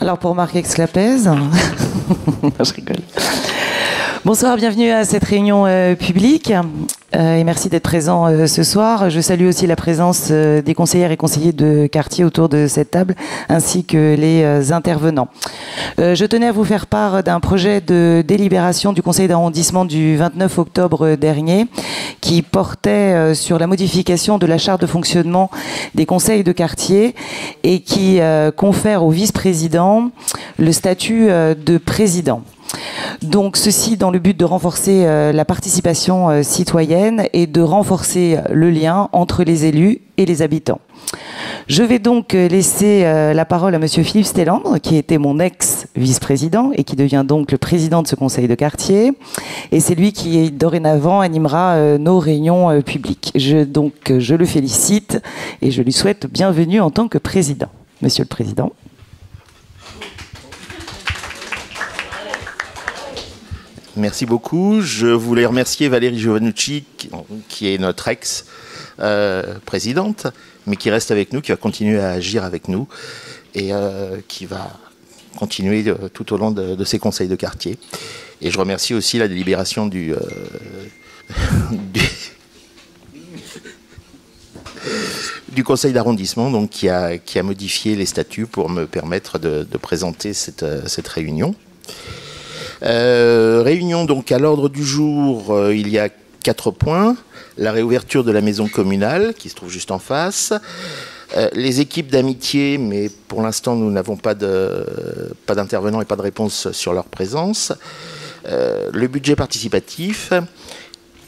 Alors pour Marc Exclapez, je rigole. Bonsoir, bienvenue à cette réunion publique et merci d'être présent ce soir. Je salue aussi la présence des conseillères et conseillers de quartier autour de cette table ainsi que les intervenants. Je tenais à vous faire part d'un projet de délibération du conseil d'arrondissement du 29 octobre dernier qui portait sur la modification de la charte de fonctionnement des conseils de quartier et qui confère au vice-président le statut de président. Donc ceci dans le but de renforcer la participation citoyenne et de renforcer le lien entre les élus et les habitants. Je vais donc laisser la parole à monsieur Philippe Stellandre, qui était mon ex-vice-président et qui devient donc le président de ce conseil de quartier. Et c'est lui qui, dorénavant, animera nos réunions publiques. Je le félicite et je lui souhaite bienvenue en tant que président. Monsieur le Président. Merci beaucoup. Je voulais remercier Valérie Giovannucci, qui est notre ex-présidente, mais qui reste avec nous, qui va continuer à agir avec nous et qui va continuer tout au long de ces conseils de quartier. Et je remercie aussi la délibération du conseil d'arrondissement, donc qui a modifié les statuts pour me permettre de présenter cette réunion. Réunion donc à l'ordre du jour, il y a 4 points. La réouverture de la maison communale qui se trouve juste en face. Les équipes d'amitié, mais pour l'instant nous n'avons pas d'intervenants et pas de réponse sur leur présence. Le budget participatif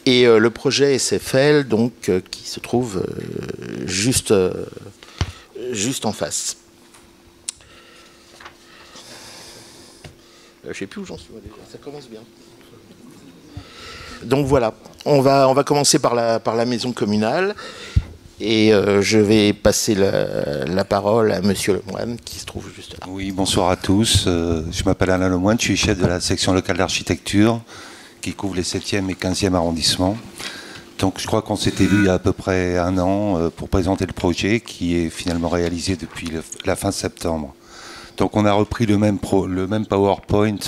et le projet SFL donc, qui se trouve juste en face. Je ne sais plus où j'en suis déjà, ça commence bien. Donc voilà, on va commencer par la maison communale et je vais passer la parole à monsieur Lemoine qui se trouve juste là. Oui, bonsoir à tous. Je m'appelle Alain Lemoine, je suis chef de la section locale d'architecture qui couvre les 7e et 15e arrondissements. Donc je crois qu'on s'était vu il y a à peu près 1 an pour présenter le projet qui est finalement réalisé depuis la fin septembre. Donc on a repris le même PowerPoint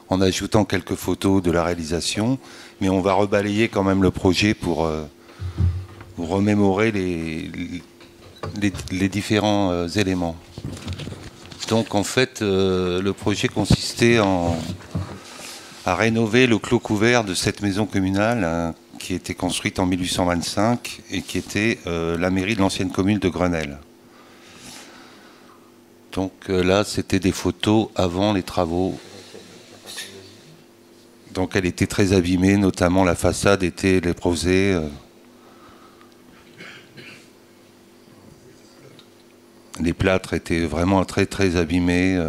en ajoutant quelques photos de la réalisation, mais on va rebalayer quand même le projet pour remémorer les différents éléments. Donc en fait, le projet consistait à rénover le clos couvert de cette maison communale qui était construite en 1825 et qui était la mairie de l'ancienne commune de Grenelle. Donc là, c'était des photos avant les travaux. Donc elle était très abîmée, notamment la façade était léprosée. Les plâtres étaient vraiment très très abîmés.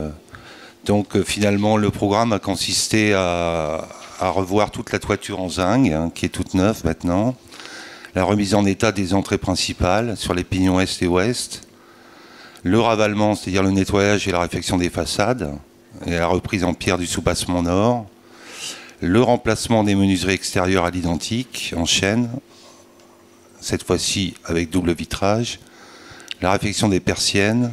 Donc finalement, le programme a consisté à revoir toute la toiture en zinc, qui est toute neuve maintenant. La remise en état des entrées principales sur les pignons est et ouest. Le ravalement, c'est-à-dire le nettoyage et la réfection des façades, et la reprise en pierre du soubassement nord. Le remplacement des menuiseries extérieures à l'identique, en chêne, cette fois-ci avec double vitrage. La réfection des persiennes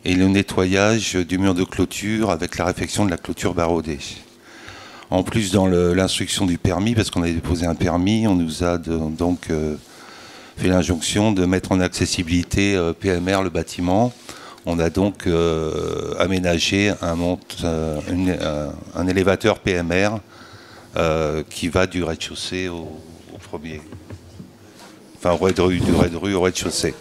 et le nettoyage du mur de clôture avec la réfection de la clôture baraudée. En plus, dans l'instruction du permis, parce qu'on avait déposé un permis, on nous a donc fait l'injonction de mettre en accessibilité PMR le bâtiment. On a donc aménagé un élévateur PMR qui va du rez-de-chaussée au premier. Enfin, du rez-de-rue au rez-de-chaussée.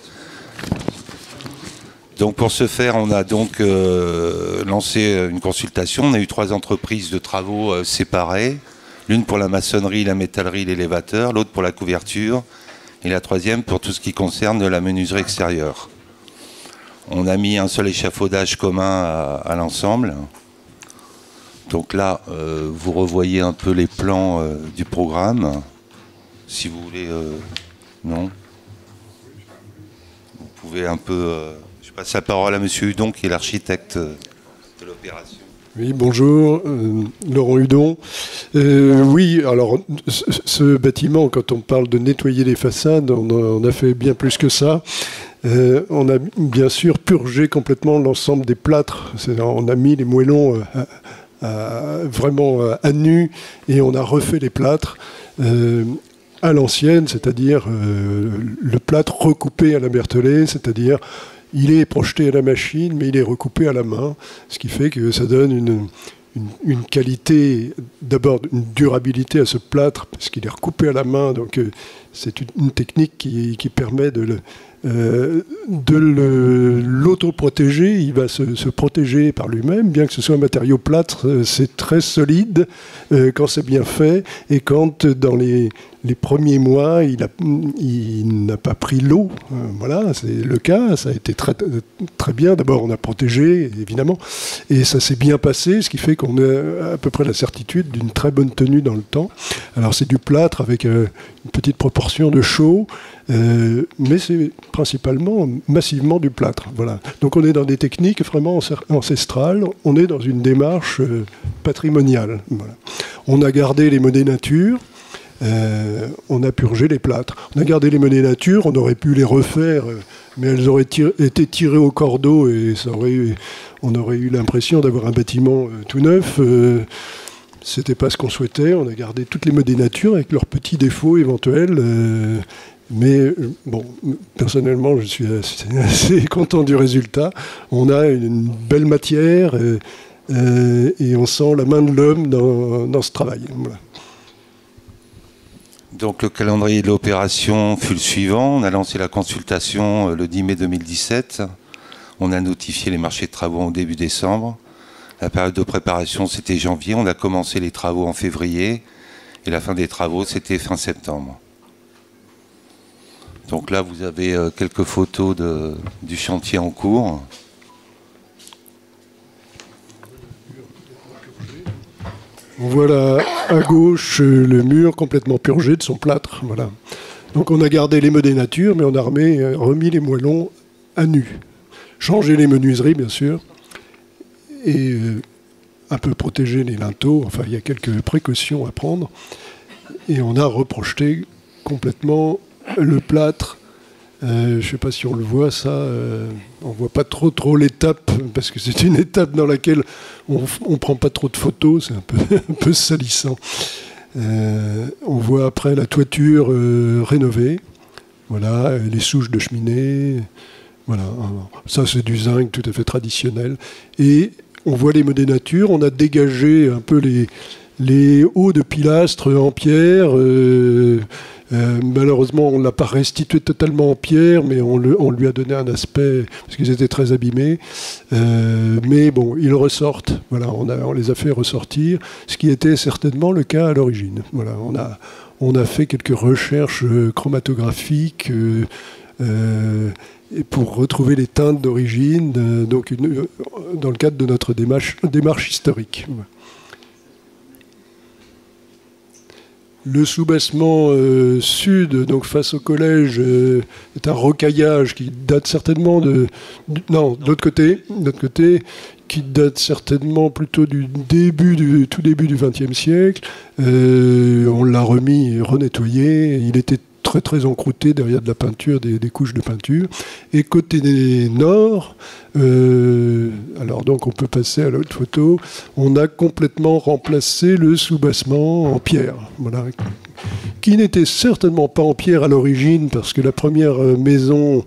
Donc pour ce faire, on a donc lancé une consultation. On a eu 3 entreprises de travaux séparées. L'une pour la maçonnerie, la métallerie, l'élévateur. L'autre pour la couverture. Et la 3e pour tout ce qui concerne la menuiserie extérieure. On a mis un seul échafaudage commun à l'ensemble. Donc là, vous revoyez un peu les plans du programme. Si vous voulez... non. Vous pouvez un peu... je passe la parole à monsieur Hudon, qui est l'architecte de l'opération. Oui, bonjour, Laurent Hudon. Oui, alors, ce bâtiment, quand on parle de nettoyer les façades, on a fait bien plus que ça. On a bien sûr purgé complètement l'ensemble des plâtres. On a mis les moellons vraiment à nu et on a refait les plâtres à l'ancienne, c'est-à-dire le plâtre recoupé à la Berthollet, c'est-à-dire il est projeté à la machine mais il est recoupé à la main, ce qui fait que ça donne une qualité, d'abord une durabilité à ce plâtre parce qu'il est recoupé à la main, donc c'est une technique qui permet de l'auto-protéger. Il va se protéger par lui-même, bien que ce soit un matériau plâtre, c'est très solide quand c'est bien fait, et quand dans les premiers mois il n'a pas pris l'eau, voilà, c'est le cas, ça a été très, très bien. D'abord on a protégé évidemment, et ça s'est bien passé, ce qui fait qu'on a à peu près la certitude d'une très bonne tenue dans le temps. Alors c'est du plâtre avec une petite proportion de chaux, mais c'est principalement, massivement du plâtre. Voilà. Donc on est dans des techniques vraiment ancestrales, on est dans une démarche patrimoniale. Voilà. On a gardé les monnaies nature, on a purgé les plâtres. On a gardé les monnaies nature, on aurait pu les refaire, mais elles auraient été tirées au cordeau et on aurait eu l'impression d'avoir un bâtiment tout neuf. C'était pas ce qu'on souhaitait. On a gardé toutes les monnaies nature avec leurs petits défauts éventuels. Mais bon, personnellement, je suis assez content du résultat. On a une belle matière et on sent la main de l'homme dans ce travail. Voilà. Donc le calendrier de l'opération fut le suivant. On a lancé la consultation le 10 mai 2017. On a notifié les marchés de travaux au début décembre. La période de préparation, c'était janvier. On a commencé les travaux en février. Et la fin des travaux, c'était fin septembre. Donc là, vous avez quelques photos du chantier en cours. On voit là, à gauche le mur complètement purgé de son plâtre. Voilà. Donc on a gardé les monnaies nature, mais on a remis les moellons à nu. Changé les menuiseries, bien sûr, et un peu protégé les linteaux. Enfin, il y a quelques précautions à prendre. Et on a reprojeté complètement le plâtre. Je ne sais pas si on le voit, ça. On ne voit pas trop l'étape, parce que c'est une étape dans laquelle on ne prend pas trop de photos, c'est un peu salissant. On voit après la toiture rénovée, voilà, les souches de cheminée, voilà. Ça, c'est du zinc tout à fait traditionnel. Et on voit les monnaies nature, on a dégagé un peu les hauts de pilastres en pierre. Malheureusement, on ne l'a pas restitué totalement en pierre, mais on lui a donné un aspect, parce qu'ils étaient très abîmés. Mais bon, ils ressortent. Voilà, on les a fait ressortir, ce qui était certainement le cas à l'origine. Voilà, on a fait quelques recherches chromatographiques pour retrouver les teintes d'origine, donc dans le cadre de notre démarche historique. Le soubassement sud, donc face au collège, est un rocaillage qui date certainement de l'autre côté, qui date certainement plutôt du tout début du XXe siècle. On l'a remis et renettoyé. Il était très très encrouté derrière de la peinture, des couches de peinture. Et côté nord, alors donc on peut passer à l'autre photo, on a complètement remplacé le soubassement en pierre, voilà, qui n'était certainement pas en pierre à l'origine, parce que la première maison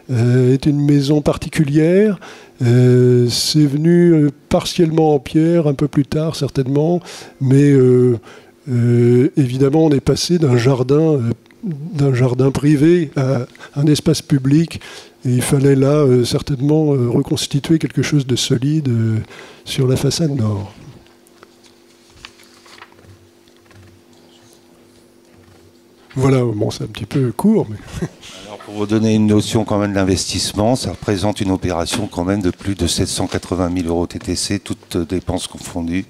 est une maison particulière. C'est venu partiellement en pierre un peu plus tard certainement, mais évidemment on est passé d'un jardin privé à un espace public, et il fallait là certainement reconstituer quelque chose de solide sur la façade nord. Voilà, bon, c'est un petit peu court, mais... Alors pour vous donner une notion quand même de l'investissement, ça représente une opération quand même de plus de 780 000 euros TTC, toutes dépenses confondues,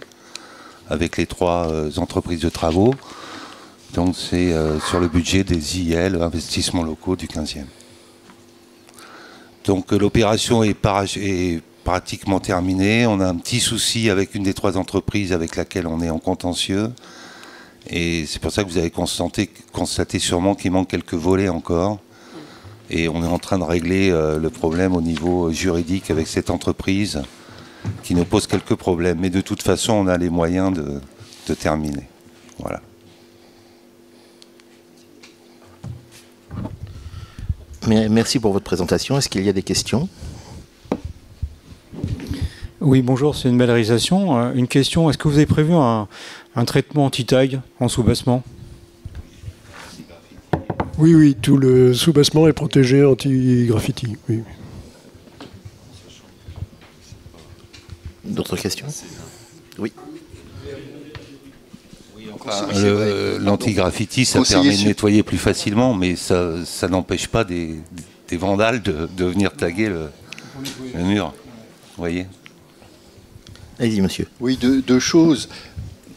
avec les 3 entreprises de travaux. Donc c'est sur le budget des IL, investissements locaux du 15e. Donc l'opération est pratiquement terminée. On a un petit souci avec une des 3 entreprises avec laquelle on est en contentieux. Et c'est pour ça que vous avez constaté sûrement qu'il manque quelques volets encore. Et on est en train de régler le problème au niveau juridique avec cette entreprise qui nous pose quelques problèmes. Mais de toute façon, on a les moyens de terminer. Voilà. Merci pour votre présentation. Est-ce qu'il y a des questions ? Oui, bonjour, c'est une belle réalisation. Une question, est-ce que vous avez prévu un traitement anti-taille en sous-bassement ? Oui, tout le sous-bassement est protégé anti-graffiti. Oui. D'autres questions ? Oui. L'anti-graffiti, ça permet de nettoyer plus facilement, mais ça n'empêche pas des vandales de venir taguer le mur. Vous voyez ? Allez-y, monsieur. Oui, deux choses.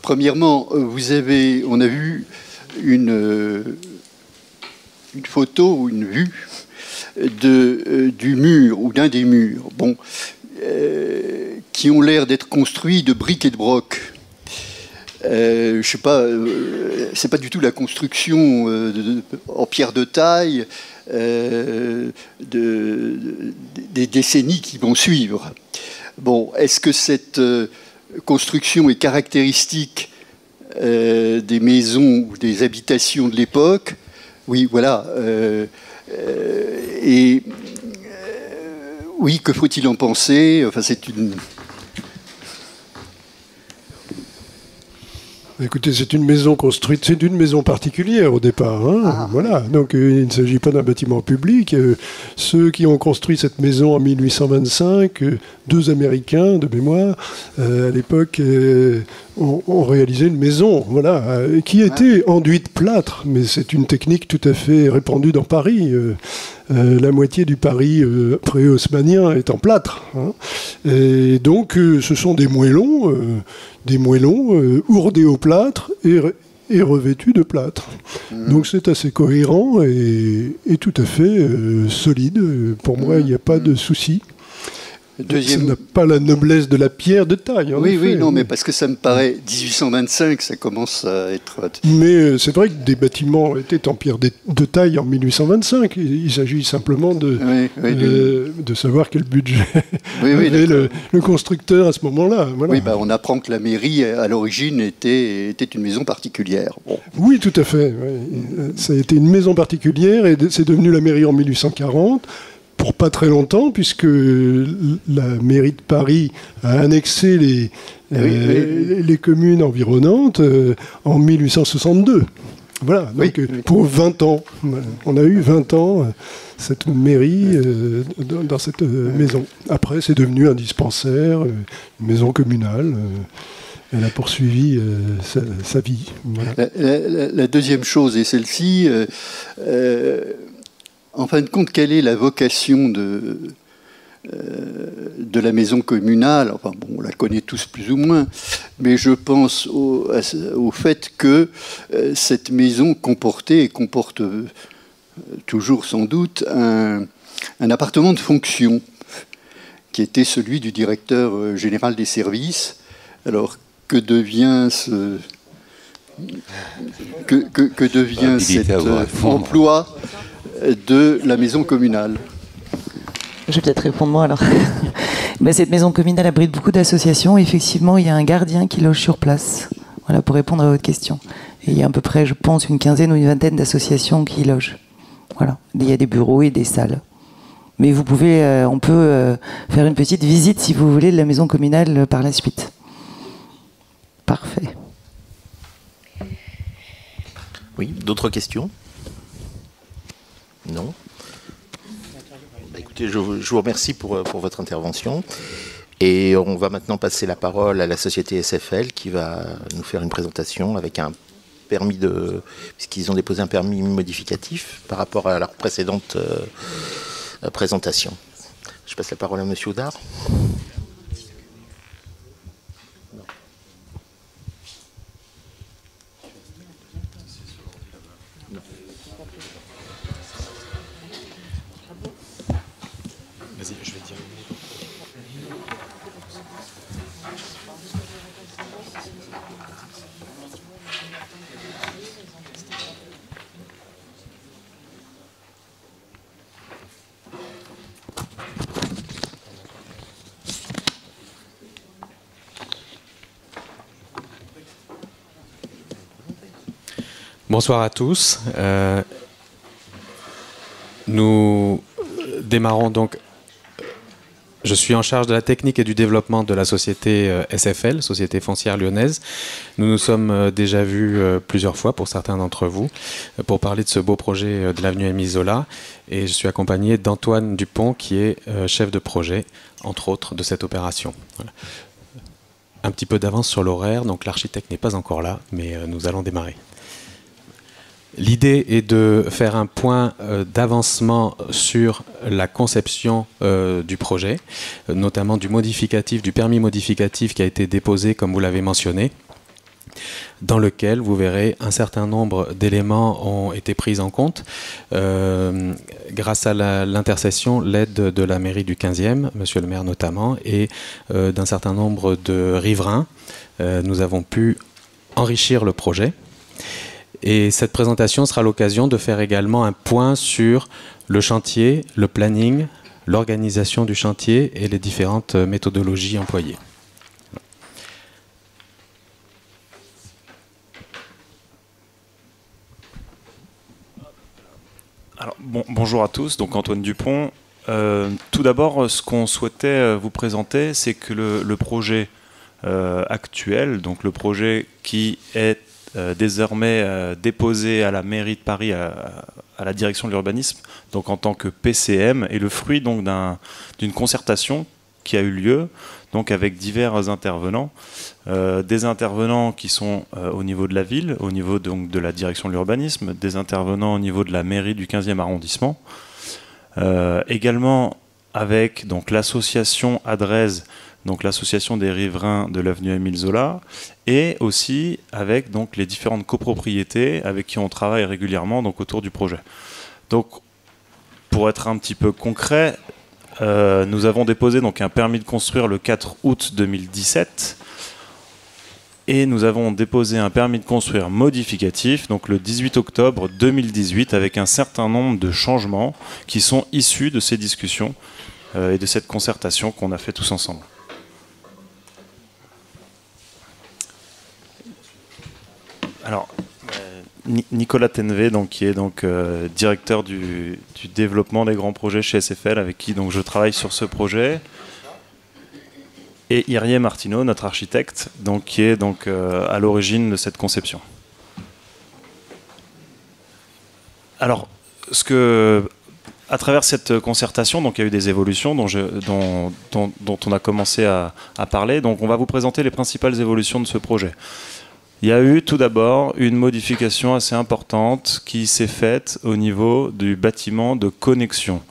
Premièrement, on a vu une photo ou une vue du mur ou d'un des murs, qui ont l'air d'être construits de briques et de broc. Je sais pas, c'est pas du tout la construction en pierre de taille des décennies qui vont suivre. Bon, est-ce que cette construction est caractéristique des maisons ou des habitations de l'époque ? Oui, voilà. Oui, que faut-il en penser ? Enfin, c'est une... Écoutez, c'est une maison construite, c'est une maison particulière au départ. Voilà. Donc il ne s'agit pas d'un bâtiment public. Ceux qui ont construit cette maison en 1825, deux Américains de mémoire, à l'époque, ont réalisé une maison, voilà, qui était enduite plâtre, mais c'est une technique tout à fait répandue dans Paris. La moitié du Paris pré-haussmannien est en plâtre. Et donc, ce sont des moellons ourdés au plâtre et revêtus de plâtre. Donc, c'est assez cohérent et tout à fait solide. Pour moi, il n'y a pas de souci. Ça n'a pas la noblesse de la pierre de taille. Oui, non, mais parce que ça me paraît, 1825, ça commence à être... Mais c'est vrai que des bâtiments étaient en pierre de taille en 1825. Il s'agit simplement de savoir quel budget avait le constructeur à ce moment-là. Voilà. Oui, on apprend que la mairie, à l'origine, était une maison particulière. Bon. Oui, tout à fait. Oui. Ça a été une maison particulière et c'est devenu la mairie en 1840. Pour pas très longtemps, puisque la mairie de Paris a annexé les communes environnantes en 1862. Voilà, donc pour 20 ans. On a eu 20 ans cette mairie dans cette maison. Après, c'est devenu un dispensaire, une maison communale. Elle a poursuivi sa vie. Voilà. La deuxième chose est celle-ci. En fin de compte, quelle est la vocation de la maison communale ? Enfin, bon, on la connaît tous plus ou moins, mais je pense au fait que cette maison comportait et comporte toujours sans doute un appartement de fonction qui était celui du directeur général des services. Alors, que devient cet emploi de la maison communale? Je vais peut-être répondre moi alors. Cette maison communale abrite beaucoup d'associations. Effectivement, il y a un gardien qui loge sur place. Voilà, pour répondre à votre question. Et il y a à peu près, je pense, une quinzaine ou une vingtaine d'associations qui y logent. Voilà. Il y a des bureaux et des salles. Mais vous pouvez, on peut faire une petite visite, si vous voulez, de la maison communale par la suite. Parfait. Oui, d'autres questions ? Non. Écoutez, je vous remercie pour votre intervention. Et on va maintenant passer la parole à la société SFL qui va nous faire une présentation avec un permis puisqu'ils ont déposé un permis modificatif par rapport à leur précédente présentation. Je passe la parole à Monsieur Audard. Vas-y, je vais dire. Bonsoir à tous. Nous démarrons donc. Je suis en charge de la technique et du développement de la société SFL, Société Foncière Lyonnaise. Nous nous sommes déjà vus plusieurs fois, pour certains d'entre vous, pour parler de ce beau projet de l'avenue Émile Zola. Et je suis accompagné d'Antoine Dupont, qui est chef de projet, entre autres, de cette opération. Voilà. Un petit peu d'avance sur l'horaire, donc l'architecte n'est pas encore là, mais nous allons démarrer. L'idée est de faire un point d'avancement sur la conception du projet, notamment du modificatif, du permis modificatif qui a été déposé, comme vous l'avez mentionné, dans lequel, vous verrez, un certain nombre d'éléments ont été pris en compte grâce à l'intercession, l'aide de la mairie du 15e, monsieur le maire notamment, et d'un certain nombre de riverains. Nous avons pu enrichir le projet. Et cette présentation sera l'occasion de faire également un point sur le chantier, le planning, l'organisation du chantier et les différentes méthodologies employées. Alors, bonjour à tous, donc Antoine Dupont. Tout d'abord, ce qu'on souhaitait vous présenter, c'est que le projet actuel, donc le projet qui est désormais déposé à la mairie de Paris, à la direction de l'urbanisme, donc en tant que PCM, est le fruit donc d'une concertation qui a eu lieu donc avec divers intervenants, des intervenants qui sont au niveau de la ville, au niveau donc de la direction de l'urbanisme, des intervenants au niveau de la mairie du 15e arrondissement, également avec donc l'association Adrez, donc l'association des riverains de l'avenue Émile Zola, et aussi avec donc les différentes copropriétés avec qui on travaille régulièrement donc autour du projet. Donc, pour être un petit peu concret, nous avons déposé donc un permis de construire le 4 août 2017, et nous avons déposé un permis de construire modificatif donc le 18 octobre 2018 avec un certain nombre de changements qui sont issus de ces discussions et de cette concertation qu'on a fait tous ensemble. Alors, Nicolas Tenvé, donc, qui est donc, directeur du développement des grands projets chez SFL, avec qui donc, je travaille sur ce projet, et Irie Martineau, notre architecte, donc, qui est donc, à l'origine de cette conception. Alors, à travers cette concertation, donc, il y a eu des évolutions dont on a commencé à parler. Donc, on va vous présenter les principales évolutions de ce projet. Il y a eu tout d'abord une modification assez importante qui s'est faite au niveau du bâtiment de connexion.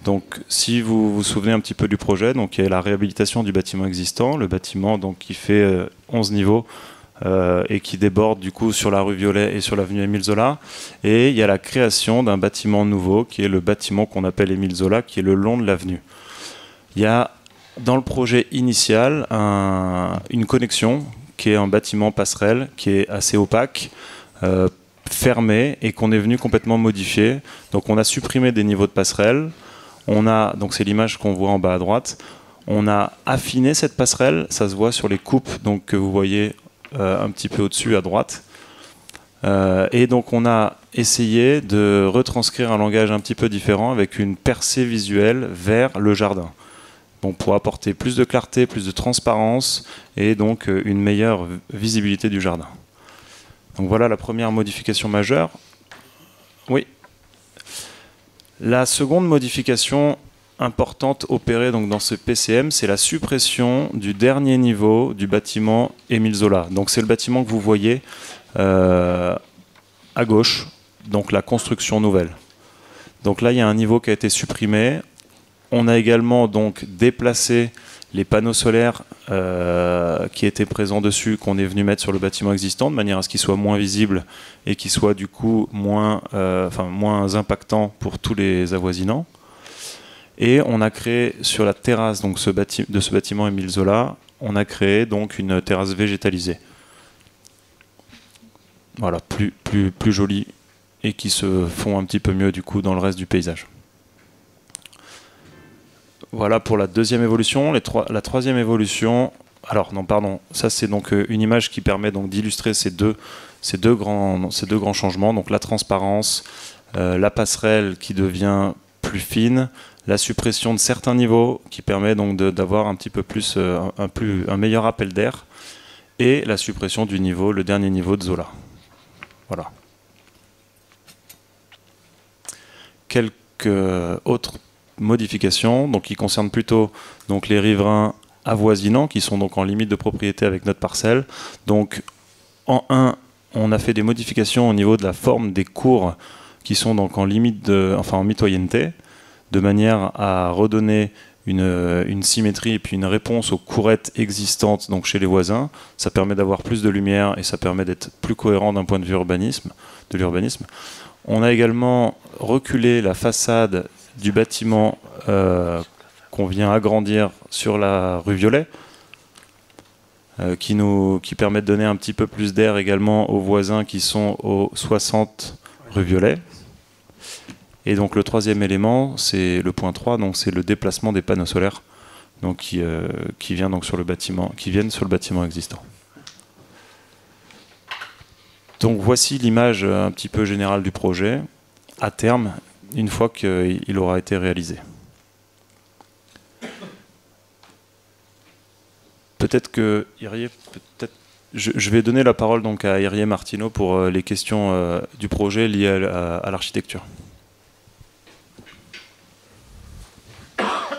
Donc, si vous vous souvenez un petit peu du projet, donc il y a la réhabilitation du bâtiment existant, le bâtiment donc, qui fait 11 niveaux et qui déborde du coup sur la rue Violet et sur l'avenue Émile Zola. Et il y a la création d'un bâtiment nouveau qui est le bâtiment qu'on appelle Émile Zola, qui est le long de l'avenue. Il y a dans le projet initial une connexion qui est un bâtiment passerelle, qui est assez opaque, fermé, et qu'on est venu complètement modifier. Donc on a supprimé des niveaux de passerelle, donc c'est l'image qu'on voit en bas à droite, on a affiné cette passerelle, ça se voit sur les coupes donc, que vous voyez un petit peu au-dessus à droite. Et donc on a essayé de retranscrire un langage un petit peu différent avec une percée visuelle vers le jardin. Bon, pour apporter plus de clarté, plus de transparence et donc une meilleure visibilité du jardin. Donc voilà la première modification majeure. Oui. La seconde modification importante opérée donc dans ce PCM, c'est la suppression du dernier niveau du bâtiment Émile Zola. Donc c'est le bâtiment que vous voyez à gauche, donc la construction nouvelle. Donc là, il y a un niveau qui a été supprimé. On a également donc déplacé les panneaux solaires qui étaient présents dessus, qu'on est venu mettre sur le bâtiment existant, de manière à ce qu'ils soient moins visibles et qu'ils soient du coup moins impactants pour tous les avoisinants. Et on a créé sur la terrasse donc, de ce bâtiment Émile Zola, on a créé donc une terrasse végétalisée. Voilà, plus jolie et qui se fond un petit peu mieux du coup dans le reste du paysage. Voilà pour la deuxième évolution. La troisième évolution, alors non, pardon, ça c'est donc une image qui permet donc d'illustrer ces deux grands changements, donc la transparence, la passerelle qui devient plus fine, la suppression de certains niveaux qui permet donc d'avoir un petit peu plus un meilleur appel d'air, et la suppression du niveau, le dernier niveau de Zola. Voilà. Quelques autres modifications, donc qui concernent plutôt donc les riverains avoisinants qui sont donc en limite de propriété avec notre parcelle. Donc en 1, on a fait des modifications au niveau de la forme des cours qui sont donc en limite en mitoyenneté, de manière à redonner une symétrie et puis une réponse aux courettes existantes donc chez les voisins. Ça permet d'avoir plus de lumière et ça permet d'être plus cohérent d'un point de vue de l'urbanisme. On a également reculé la façade du bâtiment qu'on vient agrandir sur la rue Violet, qui permet de donner un petit peu plus d'air également aux voisins qui sont au 60 rue Violet. Et donc le troisième élément, c'est le point 3, donc c'est le déplacement des panneaux solaires, donc qui viennent sur le bâtiment existant. Donc voici l'image un petit peu générale du projet à terme, une fois qu'il aura été réalisé. Peut-être que je vais donner la parole donc à Irié Martineau pour les questions du projet liées à l'architecture.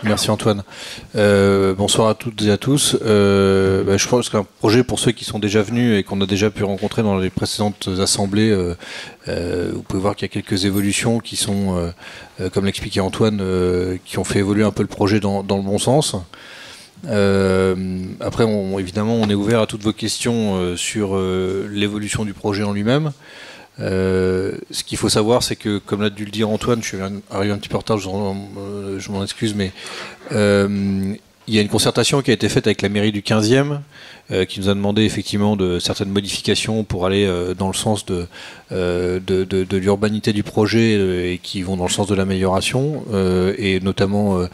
Merci Antoine. Bonsoir à toutes et à tous. Je pense qu'un projet, pour ceux qui sont déjà venus et qu'on a déjà pu rencontrer dans les précédentes assemblées, vous pouvez voir qu'il y a quelques évolutions qui sont, comme l'expliquait Antoine, qui ont fait évoluer un peu le projet dans le bon sens. Après, évidemment, on est ouvert à toutes vos questions sur l'évolution du projet en lui-même. Ce qu'il faut savoir, c'est que, comme l'a dû le dire Antoine, je suis arrivé un petit peu en retard, je m'en excuse, mais il y a une concertation qui a été faite avec la mairie du 15e, qui nous a demandé effectivement de certaines modifications pour aller dans le sens de l'urbanité du projet et qui vont dans le sens de l'amélioration, et notamment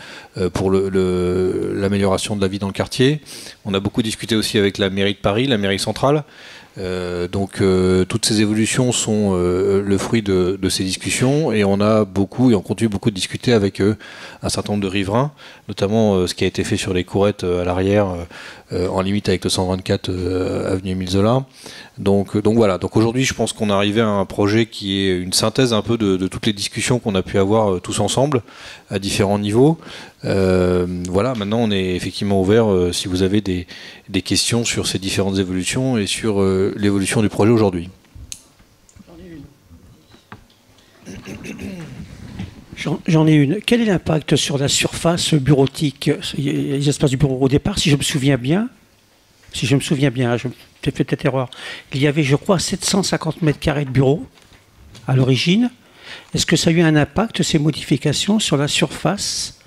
pour l'amélioration de la vie dans le quartier. On a beaucoup discuté aussi avec la mairie de Paris, la mairie centrale. Donc toutes ces évolutions sont le fruit de ces discussions, et on continue beaucoup de discuter avec un certain nombre de riverains, notamment ce qui a été fait sur les courettes à l'arrière, en limite avec le 124 avenue Émile Zola. Donc voilà. Donc aujourd'hui, je pense qu'on est arrivé à un projet qui est une synthèse un peu de toutes les discussions qu'on a pu avoir tous ensemble à différents niveaux. Voilà. Maintenant, on est effectivement ouvert si vous avez des questions sur ces différentes évolutions et sur l'évolution du projet aujourd'hui. J'en ai une. Quel est l'impact sur la surface bureautique, les espaces du bureau au départ, si je me souviens bien, je me fait peut-être erreur, il y avait, je crois, 750 mètres carrés de bureaux à l'origine. Est-ce que ça a eu un impact, ces modifications, sur la surface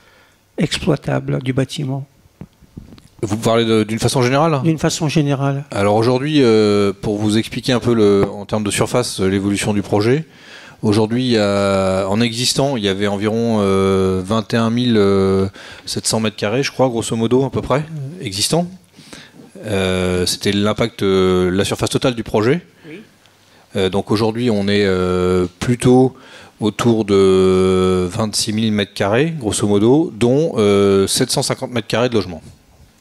exploitable du bâtiment? Vous parlez d'une façon générale? D'une façon générale. Alors aujourd'hui, pour vous expliquer un peu en termes de surface l'évolution du projet, aujourd'hui, en existant, il y avait environ 21 700 mètres carrés, je crois, grosso modo, à peu près, existants. C'était l'impact, la surface totale du projet. Oui. Donc aujourd'hui, on est plutôt autour de 26 000 mètres carrés, grosso modo, dont 750 mètres carrés de logement.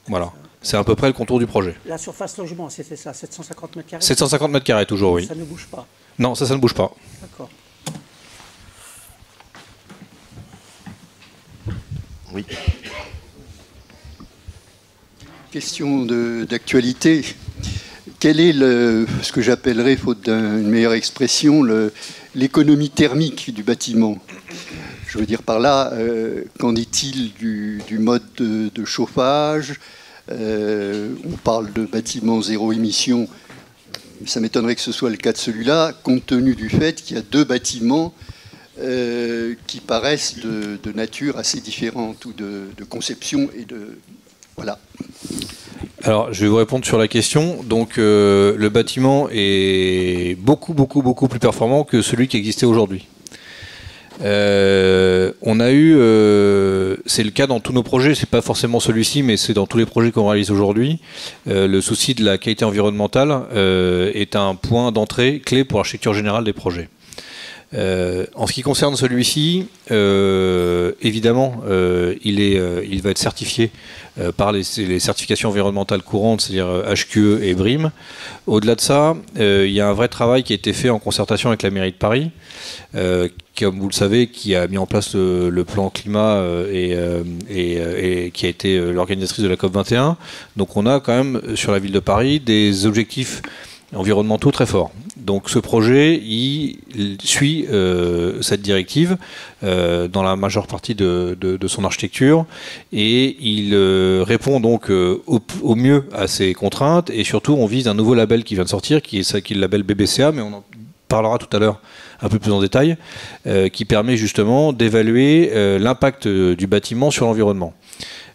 Voilà. C'est à peu près le contour du projet. La surface logement, c'était ça, 750 mètres carrés? 750 mètres carrés, toujours, oui. Ça ne bouge pas? Non, ça ne bouge pas. D'accord. Oui. Question d'actualité. Quel est ce que j'appellerais, faute d'une meilleure expression, l'économie thermique du bâtiment? Je veux dire par là, qu'en est-il du mode de chauffage? On parle de bâtiments zéro émission, mais ça m'étonnerait que ce soit le cas de celui-là, compte tenu du fait qu'il y a deux bâtiments qui paraissent de nature assez différente, ou de conception et de... Voilà. Alors, je vais vous répondre sur la question. Donc, le bâtiment est beaucoup plus performant que celui qui existait aujourd'hui. On a eu, c'est le cas dans tous nos projets, c'est pas forcément celui-ci, mais c'est dans tous les projets qu'on réalise aujourd'hui. Le souci de la qualité environnementale est un point d'entrée clé pour l'architecture générale des projets. En ce qui concerne celui-ci, évidemment, il va être certifié par les certifications environnementales courantes, c'est-à-dire HQE et BREEAM. Au-delà de ça, il y a un vrai travail qui a été fait en concertation avec la mairie de Paris, comme vous le savez, qui a mis en place le plan climat et qui a été l'organisatrice de la COP21. Donc on a quand même sur la ville de Paris des objectifs environnementaux très forts. Donc ce projet, il suit cette directive dans la majeure partie de son architecture et il répond donc au mieux à ces contraintes et surtout on vise un nouveau label qui vient de sortir, qui est le label BBCA, mais on en parlera tout à l'heure un peu plus en détail, qui permet justement d'évaluer l'impact du bâtiment sur l'environnement.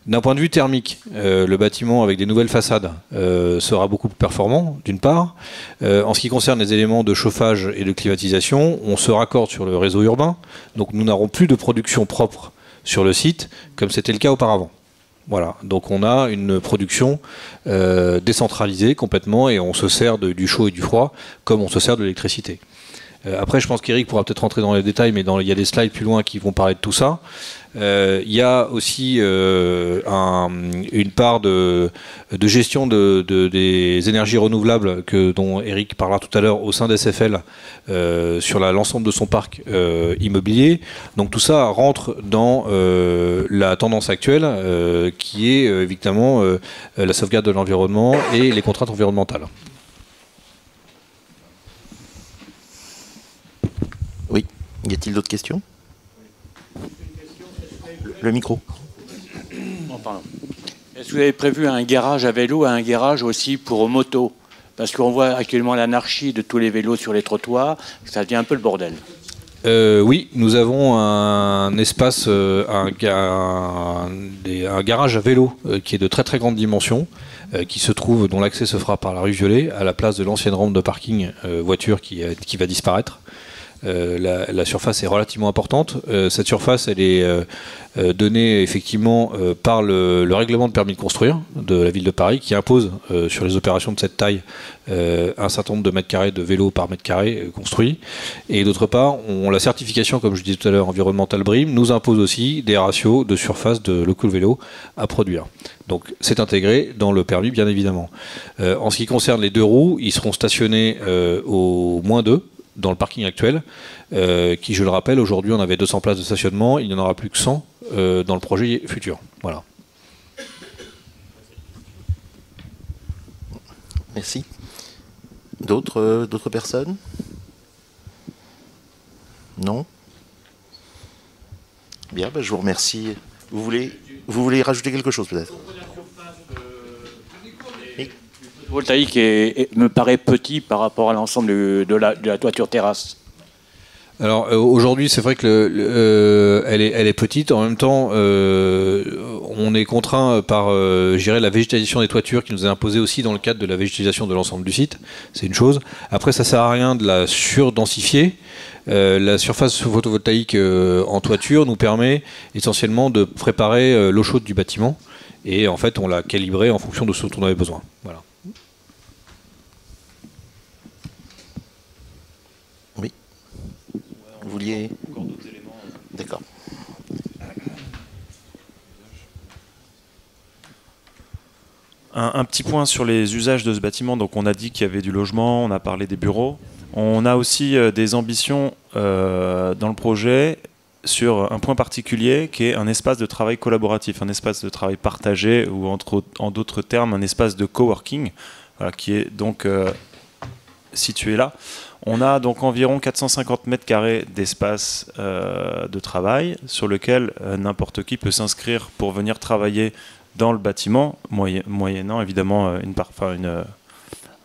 D'un point de vue thermique, le bâtiment avec des nouvelles façades sera beaucoup plus performant, d'une part. En ce qui concerne les éléments de chauffage et de climatisation, on se raccorde sur le réseau urbain, donc nous n'aurons plus de production propre sur le site, comme c'était le cas auparavant. Voilà, donc on a une production décentralisée complètement et on se sert du chaud et du froid comme on se sert de l'électricité. Après, je pense qu'Éric pourra peut-être rentrer dans les détails, mais il y a des slides plus loin qui vont parler de tout ça. Il y a aussi une part de gestion des énergies renouvelables dont Éric parlera tout à l'heure au sein d'SFL sur l'ensemble de son parc immobilier. Donc tout ça rentre dans la tendance actuelle qui est évidemment la sauvegarde de l'environnement et les contraintes environnementales. Oui. Y a-t-il d'autres questions ? Le micro. Oh, pardon. Est-ce que vous avez prévu un garage à vélo et un garage aussi pour moto? Parce qu'on voit actuellement l'anarchie de tous les vélos sur les trottoirs, ça devient un peu le bordel. Oui, nous avons un espace, un garage à vélo qui est de très très grande dimension, qui se trouve, dont l'accès se fera par la rue Violet, à la place de l'ancienne rampe de parking voiture qui va disparaître. La surface est relativement importante. Cette surface, elle est donnée effectivement par le règlement de permis de construire de la ville de Paris qui impose sur les opérations de cette taille un certain nombre de mètres carrés de vélo par mètre carré construit. Et d'autre part, la certification, comme je disais tout à l'heure, environnementale BREEAM, nous impose aussi des ratios de surface de locaux de vélo à produire. Donc c'est intégré dans le permis, bien évidemment. En ce qui concerne les deux roues, ils seront stationnés au -2 dans le parking actuel, qui, je le rappelle, aujourd'hui on avait 200 places de stationnement, il n'y en aura plus que 100 dans le projet futur. Voilà. Merci. D'autres personnes? Non? Bien, je vous remercie. Vous voulez rajouter quelque chose peut-être? Le photovoltaïque me paraît petit par rapport à l'ensemble de la toiture terrasse. Alors aujourd'hui, c'est vrai que elle est petite. En même temps, on est contraint par, la végétalisation des toitures qui nous est imposée aussi dans le cadre de la végétalisation de l'ensemble du site. C'est une chose. Après, ça sert à rien de la surdensifier. La surface photovoltaïque en toiture nous permet essentiellement de préparer l'eau chaude du bâtiment. Et en fait, on l'a calibrée en fonction de ce dont on avait besoin. Voilà. Oui. Vous vouliez... Encore d'autres éléments. D'accord. Un petit point sur les usages de ce bâtiment. Donc on a dit qu'il y avait du logement, on a parlé des bureaux. On a aussi des ambitions dans le projet sur un point particulier qui est un espace de travail collaboratif, un espace de travail partagé ou en d'autres termes un espace de coworking, voilà, qui est donc situé là. On a donc environ 450 mètres carrés d'espace de travail sur lequel n'importe qui peut s'inscrire pour venir travailler dans le bâtiment, moyennant évidemment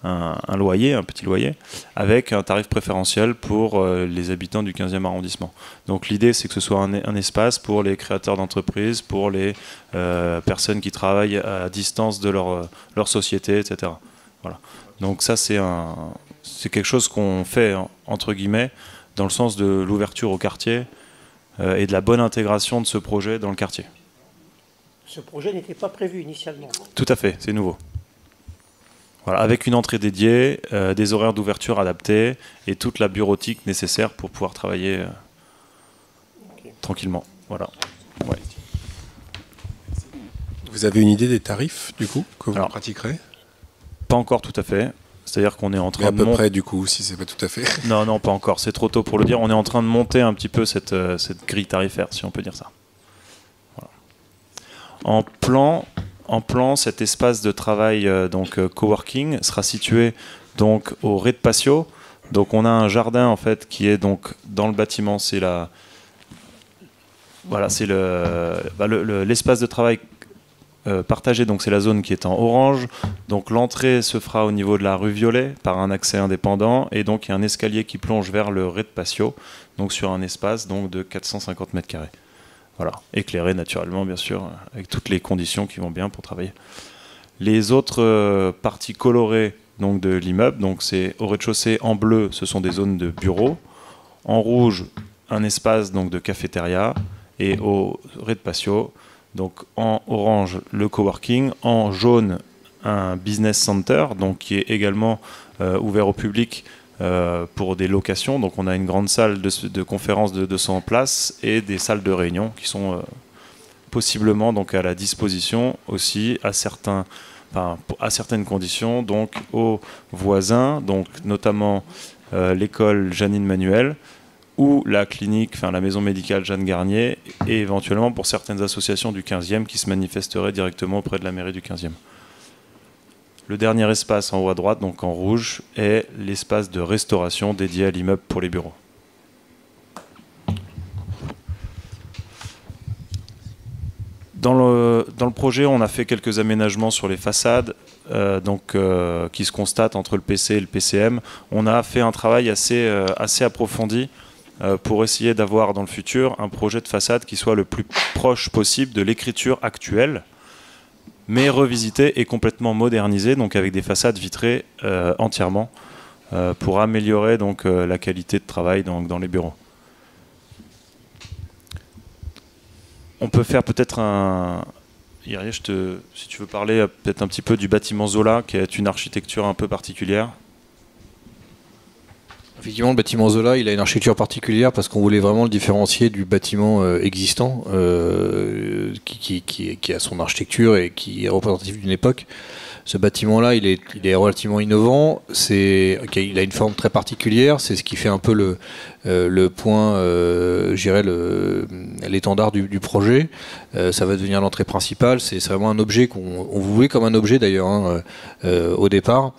un loyer, un petit loyer, avec un tarif préférentiel pour les habitants du 15e arrondissement. Donc l'idée, c'est que ce soit un espace pour les créateurs d'entreprises, pour les personnes qui travaillent à distance de leur société, etc. Voilà. Donc ça, c'est quelque chose qu'on fait, entre guillemets, dans le sens de l'ouverture au quartier, et de la bonne intégration de ce projet dans le quartier. Ce projet n'était pas prévu initialement. Tout à fait, c'est nouveau. Voilà, avec une entrée dédiée, des horaires d'ouverture adaptés et toute la bureautique nécessaire pour pouvoir travailler tranquillement. Voilà. Ouais. Vous avez une idée des tarifs, du coup, que vous pratiquerez? Pas encore tout à fait. C'est-à-dire qu'on est en train de... Mais à peu près, du coup, si c'est pas tout à fait. Non, non, pas encore. C'est trop tôt pour le dire. On est en train de monter un petit peu cette grille tarifaire, si on peut dire ça. Voilà. En plan, cet espace de travail, donc coworking, sera situé donc au rez-de-patio. Donc on a un jardin en fait qui est donc dans le bâtiment. C'est l'espace de travail partagé. Donc c'est la zone qui est en orange. Donc l'entrée se fera au niveau de la rue Violet par un accès indépendant et donc il y a un escalier qui plonge vers le rez-de-patio. Donc sur un espace donc de 450 m². Voilà, éclairé naturellement, bien sûr, avec toutes les conditions qui vont bien pour travailler. Les autres parties colorées donc, de l'immeuble, donc c'est au rez-de-chaussée en bleu, ce sont des zones de bureaux. En rouge, un espace donc, de cafétéria. Et au rez-de-patio, donc en orange, le coworking. En jaune, un business center, donc, qui est également ouvert au public. Pour des locations, donc on a une grande salle de conférence de 200 places et des salles de réunion qui sont possiblement donc à la disposition aussi à certaines conditions donc aux voisins, donc notamment l'école Janine Manuel ou la clinique, la maison médicale Jeanne Garnier et éventuellement pour certaines associations du 15e qui se manifesteraient directement auprès de la mairie du 15e. Le dernier espace en haut à droite, donc en rouge, est l'espace de restauration dédié à l'immeuble pour les bureaux. Dans le projet, on a fait quelques aménagements sur les façades qui se constatent entre le PC et le PCM. On a fait un travail assez approfondi pour essayer d'avoir dans le futur un projet de façade qui soit le plus proche possible de l'écriture actuelle, mais revisité et complètement modernisé, donc avec des façades vitrées entièrement, pour améliorer donc, la qualité de travail dans les bureaux. On peut faire peut-être un... Irie, si tu veux parler peut-être un petit peu du bâtiment Zola, qui est une architecture un peu particulière. Effectivement, le bâtiment Zola, il a une architecture particulière parce qu'on voulait vraiment le différencier du bâtiment existant qui a son architecture et qui est représentatif d'une époque. Ce bâtiment-là, il est relativement innovant. Il a une forme très particulière. C'est ce qui fait un peu le point, je dirais, l'étendard du projet. Ça va devenir l'entrée principale. C'est vraiment un objet qu'on voulait comme un objet d'ailleurs au départ.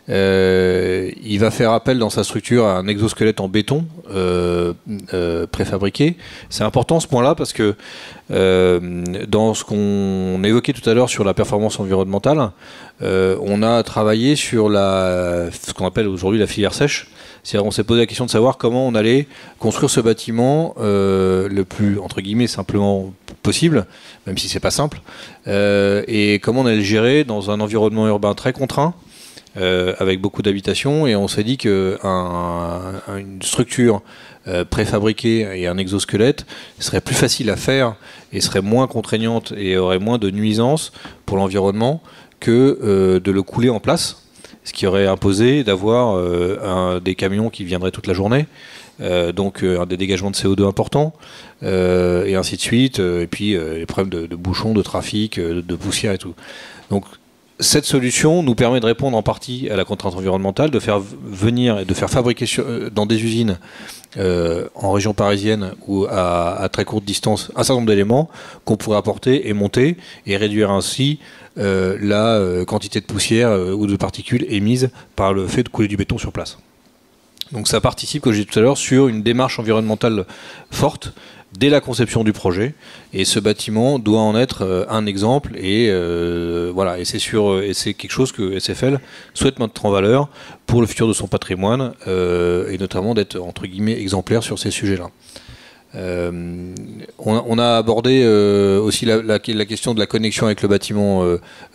Il va faire appel dans sa structure à un exosquelette en béton préfabriqué. C'est important ce point-là parce que dans ce qu'on évoquait tout à l'heure sur la performance environnementale, on a travaillé sur ce qu'on appelle aujourd'hui la filière sèche. C'est-à-dire on s'est posé la question de savoir comment on allait construire ce bâtiment le plus, entre guillemets, simplement possible, même si c'est pas simple, et comment on allait le gérer dans un environnement urbain très contraint, avec beaucoup d'habitations, et on s'est dit qu'une structure préfabriquée et un exosquelette serait plus facile à faire et serait moins contraignante et aurait moins de nuisances pour l'environnement que de le couler en place, ce qui aurait imposé d'avoir des camions qui viendraient toute la journée, donc des dégagements de CO2 importants, et ainsi de suite, et puis les problèmes de bouchons, de trafic, de poussière et tout. Donc cette solution nous permet de répondre en partie à la contrainte environnementale, de faire venir et de faire fabriquer dans des usines en région parisienne ou à très courte distance un certain nombre d'éléments qu'on pourrait apporter et monter et réduire ainsi la quantité de poussière ou de particules émises par le fait de couler du béton sur place. Donc ça participe, comme je disais tout à l'heure, sur une démarche environnementale forte dès la conception du projet, et ce bâtiment doit en être un exemple, et voilà, et c'est quelque chose que SFL souhaite mettre en valeur pour le futur de son patrimoine, et notamment d'être entre guillemets exemplaire sur ces sujets-là. On a abordé aussi la question de la connexion avec le bâtiment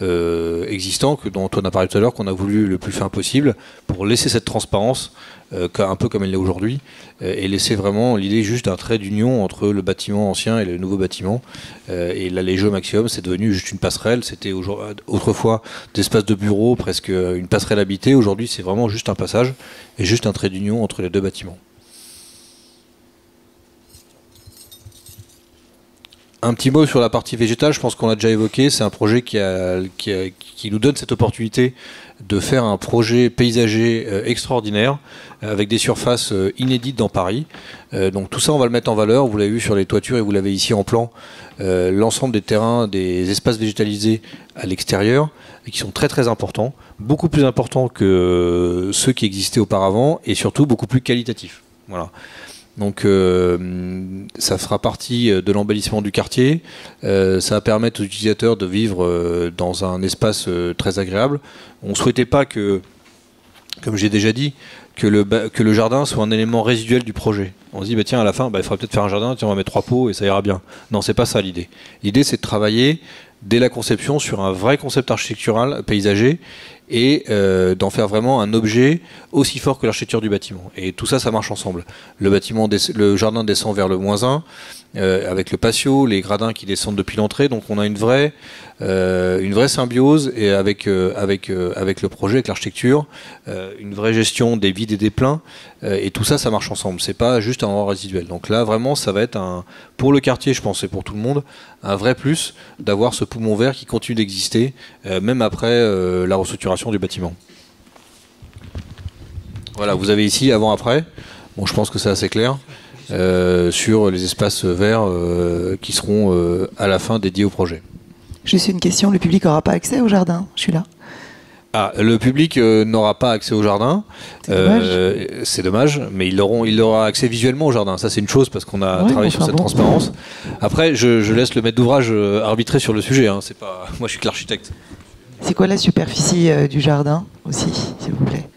existant, dont on a parlé tout à l'heure, qu'on a voulu le plus fin possible, pour laisser cette transparence, un peu comme elle l'est aujourd'hui, et laisser vraiment l'idée juste d'un trait d'union entre le bâtiment ancien et le nouveau bâtiment. Et la Légio Maximum, c'est devenu juste une passerelle. C'était autrefois des espaces de bureaux, presque une passerelle habitée. Aujourd'hui, c'est vraiment juste un passage et juste un trait d'union entre les deux bâtiments. Un petit mot sur la partie végétale, je pense qu'on l'a déjà évoqué, c'est un projet qui nous donne cette opportunité de faire un projet paysager extraordinaire, avec des surfaces inédites dans Paris. Donc tout ça, on va le mettre en valeur, vous l'avez vu sur les toitures et vous l'avez ici en plan, l'ensemble des terrains, des espaces végétalisés à l'extérieur, qui sont très très importants, beaucoup plus importants que ceux qui existaient auparavant, et surtout beaucoup plus qualitatifs. Voilà. Donc ça fera partie de l'embellissement du quartier, ça va permettre aux utilisateurs de vivre dans un espace très agréable. On ne souhaitait pas que, comme j'ai déjà dit, que le jardin soit un élément résiduel du projet. On se dit, bah, tiens, à la fin, il faudra peut-être faire un jardin, tiens, on va mettre 3 pots et ça ira bien. Non, c'est pas ça l'idée. L'idée, c'est de travailler dès la conception sur un vrai concept architectural paysager et d'en faire vraiment un objet aussi fort que l'architecture du bâtiment. Et tout ça, ça marche ensemble. Le jardin descend vers le -1, avec le patio, les gradins qui descendent depuis l'entrée. Donc on a une vraie symbiose et avec le projet, avec l'architecture, une vraie gestion des vides et des pleins. Et tout ça, ça marche ensemble. C'est pas juste un endroit résiduel. Donc là, vraiment, ça va être pour le quartier, je pense, et pour tout le monde, un vrai plus d'avoir ce poumon vert qui continue d'exister, même après la restructuration du bâtiment. Voilà, vous avez ici avant-après. Bon, je pense que c'est assez clair. Sur les espaces verts qui seront à la fin dédiés au projet. Juste une question, le public n'aura pas accès au jardin? Je suis là. Ah, le public n'aura pas accès au jardin. C'est dommage, mais il aura accès visuellement au jardin. Ça, c'est une chose parce qu'on a travaillé sur cette transparence. Après, je laisse le maître d'ouvrage arbitrer sur le sujet. Hein. C'est pas... Moi, je suis que l'architecte. C'est quoi la superficie du jardin aussi, s'il vous plaît?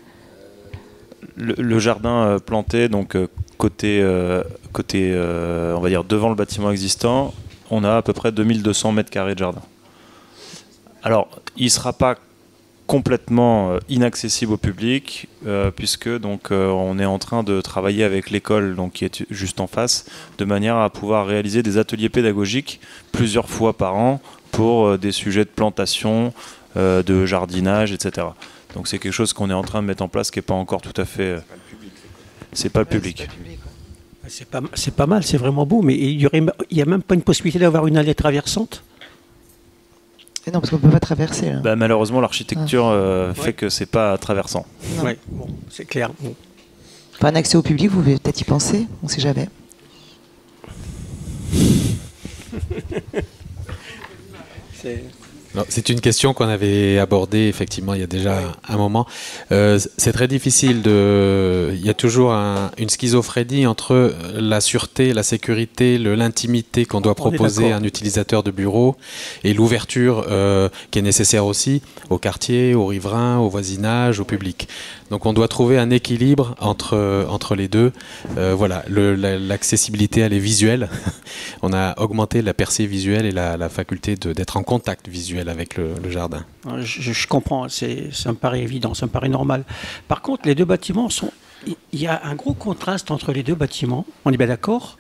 Le jardin planté, donc côté on va dire devant le bâtiment existant, on a à peu près 2200 mètres carrés de jardin. Alors, il ne sera pas complètement inaccessible au public, puisque donc, on est en train de travailler avec l'école qui est juste en face, de manière à pouvoir réaliser des ateliers pédagogiques plusieurs fois par an pour des sujets de plantation, de jardinage, etc. Donc c'est quelque chose qu'on est en train de mettre en place qui n'est pas encore tout à fait... C'est pas le public. C'est pas mal, c'est vraiment beau, mais il n'y a même pas une possibilité d'avoir une allée traversante? Et non, parce qu'on ne peut pas traverser. Là. Malheureusement, l'architecture fait que c'est pas traversant. Oui, bon, c'est clair. Bon. Pas un accès au public, vous pouvez peut-être y penser, on ne sait jamais. C'est une question qu'on avait abordée effectivement il y a déjà un moment. C'est très difficile il y a toujours une schizophrénie entre la sûreté, la sécurité, l'intimité qu'on doit proposer à un utilisateur de bureau et l'ouverture qui est nécessaire aussi au quartier, aux riverains, au voisinage, au public. Donc on doit trouver un équilibre entre les deux. Voilà, l'accessibilité elle est visuelle. On a augmenté la percée visuelle et la faculté d'être en contact visuel avec le jardin. Je comprends, ça me paraît évident, ça me paraît normal. Par contre, les deux bâtiments il y a un gros contraste entre les deux bâtiments. On est bien d'accord?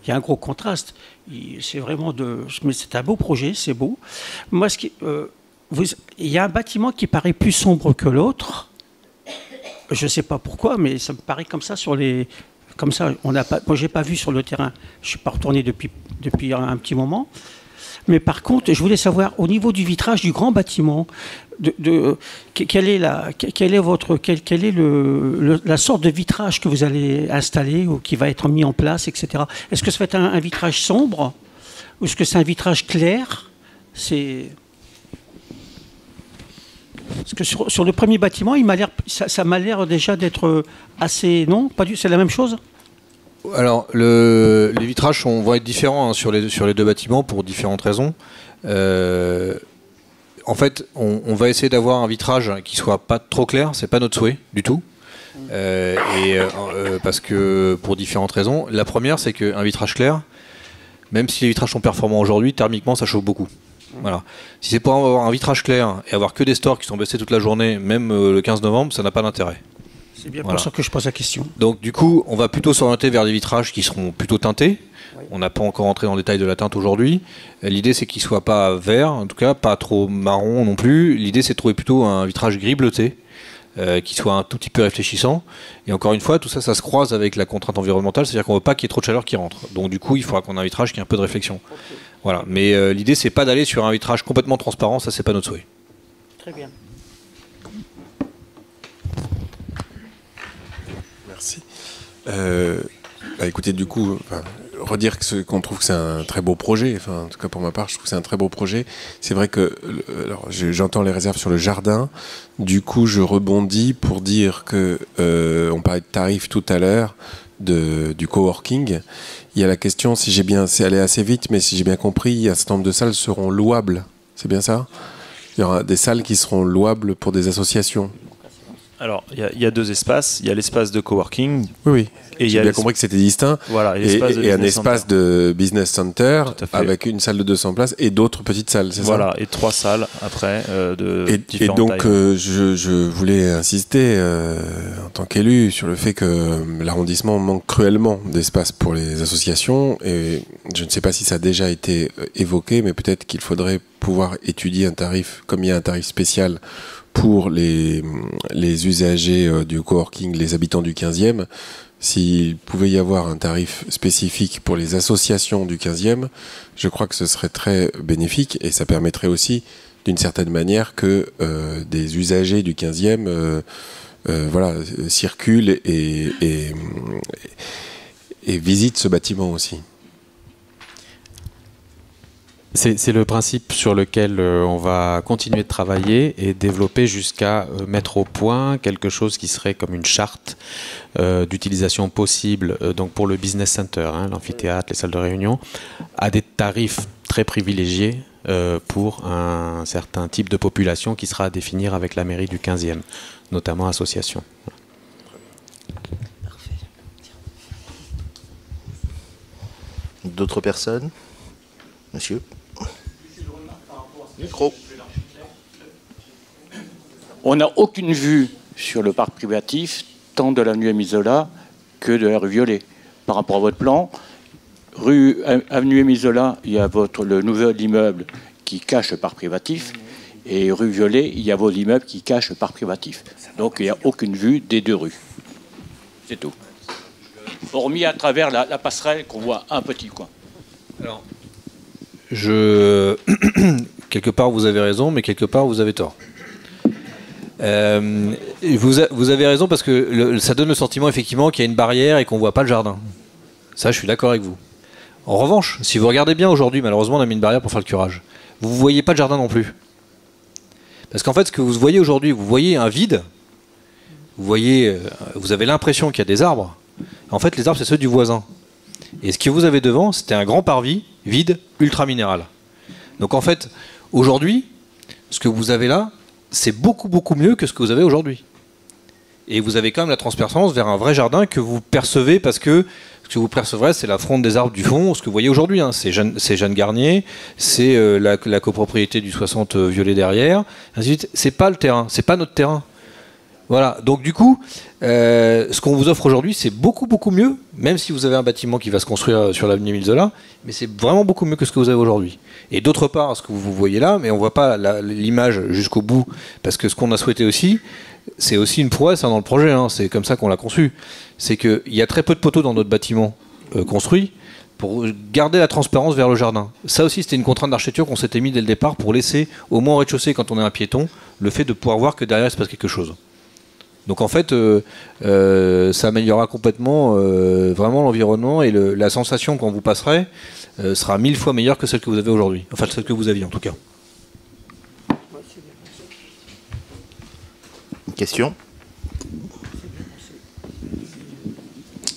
Il y a un gros contraste. C'est vraiment mais c'est un beau projet, c'est beau. Moi, il y a un bâtiment qui paraît plus sombre que l'autre. Je ne sais pas pourquoi, mais ça me paraît comme ça comme ça. Moi, j'ai pas vu sur le terrain. Je suis pas retourné depuis un petit moment. Mais par contre, je voulais savoir au niveau du vitrage du grand bâtiment, quelle est la sorte de vitrage que vous allez installer ou qui va être mis en place, etc. Est-ce que ça va être un vitrage sombre ou est-ce que c'est un vitrage clair? Parce que sur le premier bâtiment, ça m'a l'air déjà d'être assez... Non, pas c'est la même chose? Alors, les vitrages vont être différents sur les deux bâtiments pour différentes raisons. En fait, on va essayer d'avoir un vitrage qui soit pas trop clair, c'est pas notre souhait du tout. Parce que pour différentes raisons. La première, c'est qu'un vitrage clair, même si les vitrages sont performants aujourd'hui, thermiquement, ça chauffe beaucoup. Voilà. Si c'est pour avoir un vitrage clair et avoir que des stores qui sont baissés toute la journée, même le 15 novembre, ça n'a pas d'intérêt. C'est bien pour ça que je pose la question. Donc du coup, on va plutôt s'orienter vers des vitrages qui seront plutôt teintés. On n'a pas encore entré dans le détail de la teinte aujourd'hui. L'idée, c'est qu'il ne soit pas vert, en tout cas pas trop marron non plus. L'idée, c'est de trouver plutôt un vitrage gris bleuté, qui soit un tout petit peu réfléchissant. Et encore une fois, tout ça, ça se croise avec la contrainte environnementale, c'est-à-dire qu'on ne veut pas qu'il y ait trop de chaleur qui rentre. Donc du coup, il faudra qu'on ait un vitrage qui ait un peu de réflexion. Voilà. Mais l'idée, c'est pas d'aller sur un vitrage complètement transparent, ça, c'est pas notre souhait. Très bien. Merci. Écoutez, du coup, redire qu'on trouve que c'est un très beau projet, enfin, en tout cas pour ma part, je trouve que c'est un très beau projet. C'est vrai que j'entends les réserves sur le jardin, du coup je rebondis pour dire que on parlait de tarifs tout à l'heure, du coworking. Il y a la question, si j'ai bien, c'est allé assez vite, mais si j'ai bien compris, un certain nombre de salles seront louables, c'est bien ça? Il y aura des salles qui seront louables pour des associations. Alors, il y a deux espaces. Il y a l'espace de coworking. Oui. Et j'ai bien compris que c'était distinct. Voilà, et un espace de business center avec une salle de 200 places et d'autres petites salles, c'est ça? Voilà, et 3 salles après de différentes donc, tailles. je voulais insister en tant qu'élu sur le fait que l'arrondissement manque cruellement d'espace pour les associations. Et je ne sais pas si ça a déjà été évoqué, mais peut-être qu'il faudrait pouvoir étudier un tarif, comme il y a un tarif spécial pour les usagers du coworking, les habitants du 15e, s'il pouvait y avoir un tarif spécifique pour les associations du 15e, je crois que ce serait très bénéfique et ça permettrait aussi, d'une certaine manière, que des usagers du 15e circulent et visitent ce bâtiment aussi. C'est le principe sur lequel on va continuer de travailler et développer jusqu'à mettre au point quelque chose qui serait comme une charte d'utilisation possible donc pour le business center, l'amphithéâtre, les salles de réunion, à des tarifs très privilégiés pour un certain type de population qui sera à définir avec la mairie du 15e, notamment association. D'autres personnes? Monsieur? Micro. On n'a aucune vue sur le parc privatif, tant de l'avenue Émile Zola que de la rue Violet. Par rapport à votre plan, avenue Émile Zola, il y a le nouvel immeuble qui cache le parc privatif, et rue Violet, il y a vos immeubles qui cachent le parc privatif. Donc il n'y a aucune vue des deux rues. C'est tout. Hormis à travers la passerelle qu'on voit un petit coin. Alors, quelque part vous avez raison, mais quelque part vous avez tort. Vous avez raison parce que ça donne le sentiment effectivement qu'il y a une barrière et qu'on ne voit pas le jardin. Ça, je suis d'accord avec vous. En revanche, si vous regardez bien aujourd'hui, malheureusement on a mis une barrière pour faire le curage. Vous ne voyez pas de jardin non plus. Parce qu'en fait, ce que vous voyez aujourd'hui, vous voyez un vide. Vous avez l'impression qu'il y a des arbres. En fait, les arbres, c'est ceux du voisin. Et ce que vous avez devant, c'était un grand parvis vide, ultra minéral. Donc en fait, aujourd'hui, ce que vous avez là, c'est beaucoup beaucoup mieux que ce que vous avez aujourd'hui. Et vous avez quand même la transpercence vers un vrai jardin que vous percevez parce que ce que vous percevrez, c'est la fronde des arbres du fond, ce que vous voyez aujourd'hui. C'est Jeanne Garnier, c'est la copropriété du 60 Violet derrière. C'est pas le terrain, c'est pas notre terrain. Voilà, donc du coup, ce qu'on vous offre aujourd'hui, c'est beaucoup beaucoup mieux, même si vous avez un bâtiment qui va se construire sur l'avenue Émile Zola, mais c'est vraiment beaucoup mieux que ce que vous avez aujourd'hui. Et d'autre part, ce que vous voyez là, mais on ne voit pas l'image jusqu'au bout, parce que ce qu'on a souhaité aussi, c'est aussi une prouesse dans le projet, c'est comme ça qu'on l'a conçu, c'est qu'il y a très peu de poteaux dans notre bâtiment construit, pour garder la transparence vers le jardin. Ça aussi, c'était une contrainte d'architecture qu'on s'était mis dès le départ, pour laisser, au moins au rez-de-chaussée, quand on est un piéton, le fait de pouvoir voir que derrière il se passe quelque chose. Donc en fait, ça améliorera complètement vraiment l'environnement et la sensation quand vous passerez sera 1000 fois meilleure que celle que vous avez aujourd'hui. Enfin, celle que vous aviez en tout cas. Une question?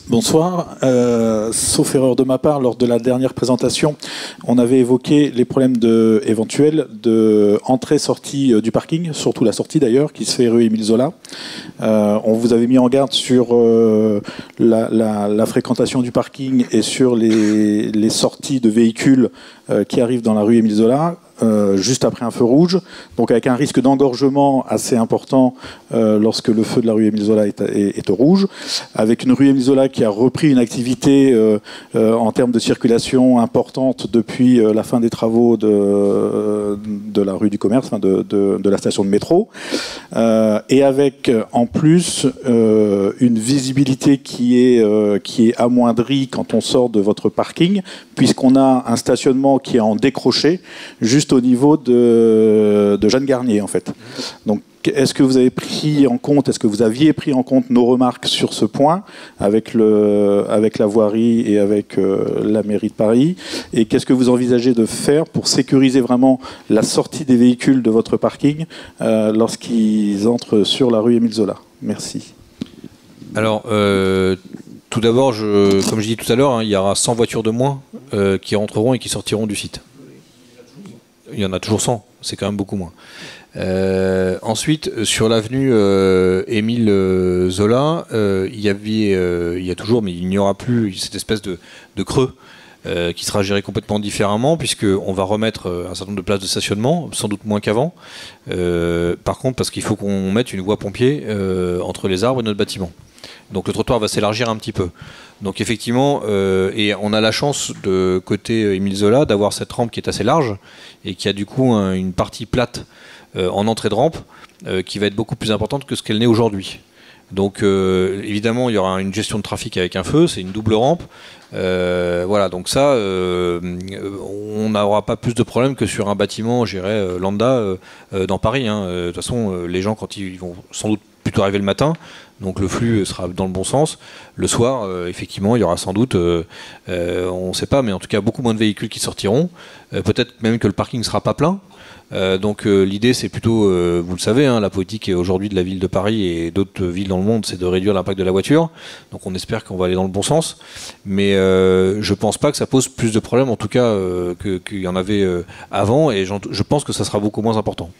Bonsoir. Sauf erreur de ma part, lors de la dernière présentation, on avait évoqué les problèmes éventuels de entrée-sortie du parking, surtout la sortie d'ailleurs, qui se fait rue Émile Zola. On vous avait mis en garde sur la fréquentation du parking et sur les sorties de véhicules qui arrivent dans la rue Émile Zola. Juste après un feu rouge, donc avec un risque d'engorgement assez important lorsque le feu de la rue Émile Zola est au rouge, avec une rue Émile Zola qui a repris une activité en termes de circulation importante depuis la fin des travaux de la rue du Commerce, enfin de la station de métro, et avec en plus une visibilité qui est amoindrie quand on sort de votre parking, puisqu'on a un stationnement qui est en décroché, juste au niveau de Jeanne Garnier en fait. Donc est-ce que vous avez pris en compte, est-ce que vous aviez pris en compte nos remarques sur ce point avec la voirie et avec la mairie de Paris, et qu'est-ce que vous envisagez de faire pour sécuriser vraiment la sortie des véhicules de votre parking lorsqu'ils entrent sur la rue Émile Zola? Merci. Alors tout d'abord, comme je dis tout à l'heure, il y aura 100 voitures de moins qui rentreront et qui sortiront du site. Il y en a toujours 100, c'est quand même beaucoup moins. Ensuite, sur l'avenue Émile Zola, il y a toujours, mais il n'y aura plus cette espèce de creux qui sera géré complètement différemment, puisqu'on va remettre un certain nombre de places de stationnement, sans doute moins qu'avant. Par contre, parce qu'il faut qu'on mette une voie pompier entre les arbres et notre bâtiment. Donc le trottoir va s'élargir un petit peu. Donc effectivement, et on a la chance de côté Émile Zola d'avoir cette rampe qui est assez large et qui a du coup une partie plate en entrée de rampe qui va être beaucoup plus importante que ce qu'elle n'est aujourd'hui. Donc évidemment, il y aura une gestion de trafic avec un feu, c'est une double rampe. Voilà, donc ça, on n'aura pas plus de problèmes que sur un bâtiment, je dirais, lambda dans Paris. De toute façon, les gens, quand ils vont sans doute plutôt arriver le matin, donc le flux sera dans le bon sens. Le soir, effectivement, il y aura sans doute, on ne sait pas, mais en tout cas beaucoup moins de véhicules qui sortiront. Peut-être même que le parking ne sera pas plein. Donc l'idée, c'est plutôt, vous le savez, la politique aujourd'hui de la ville de Paris et d'autres villes dans le monde, c'est de réduire l'impact de la voiture. Donc on espère qu'on va aller dans le bon sens. Mais je pense pas que ça pose plus de problèmes, en tout cas, qu'il y en avait avant. Et je pense que ça sera beaucoup moins important.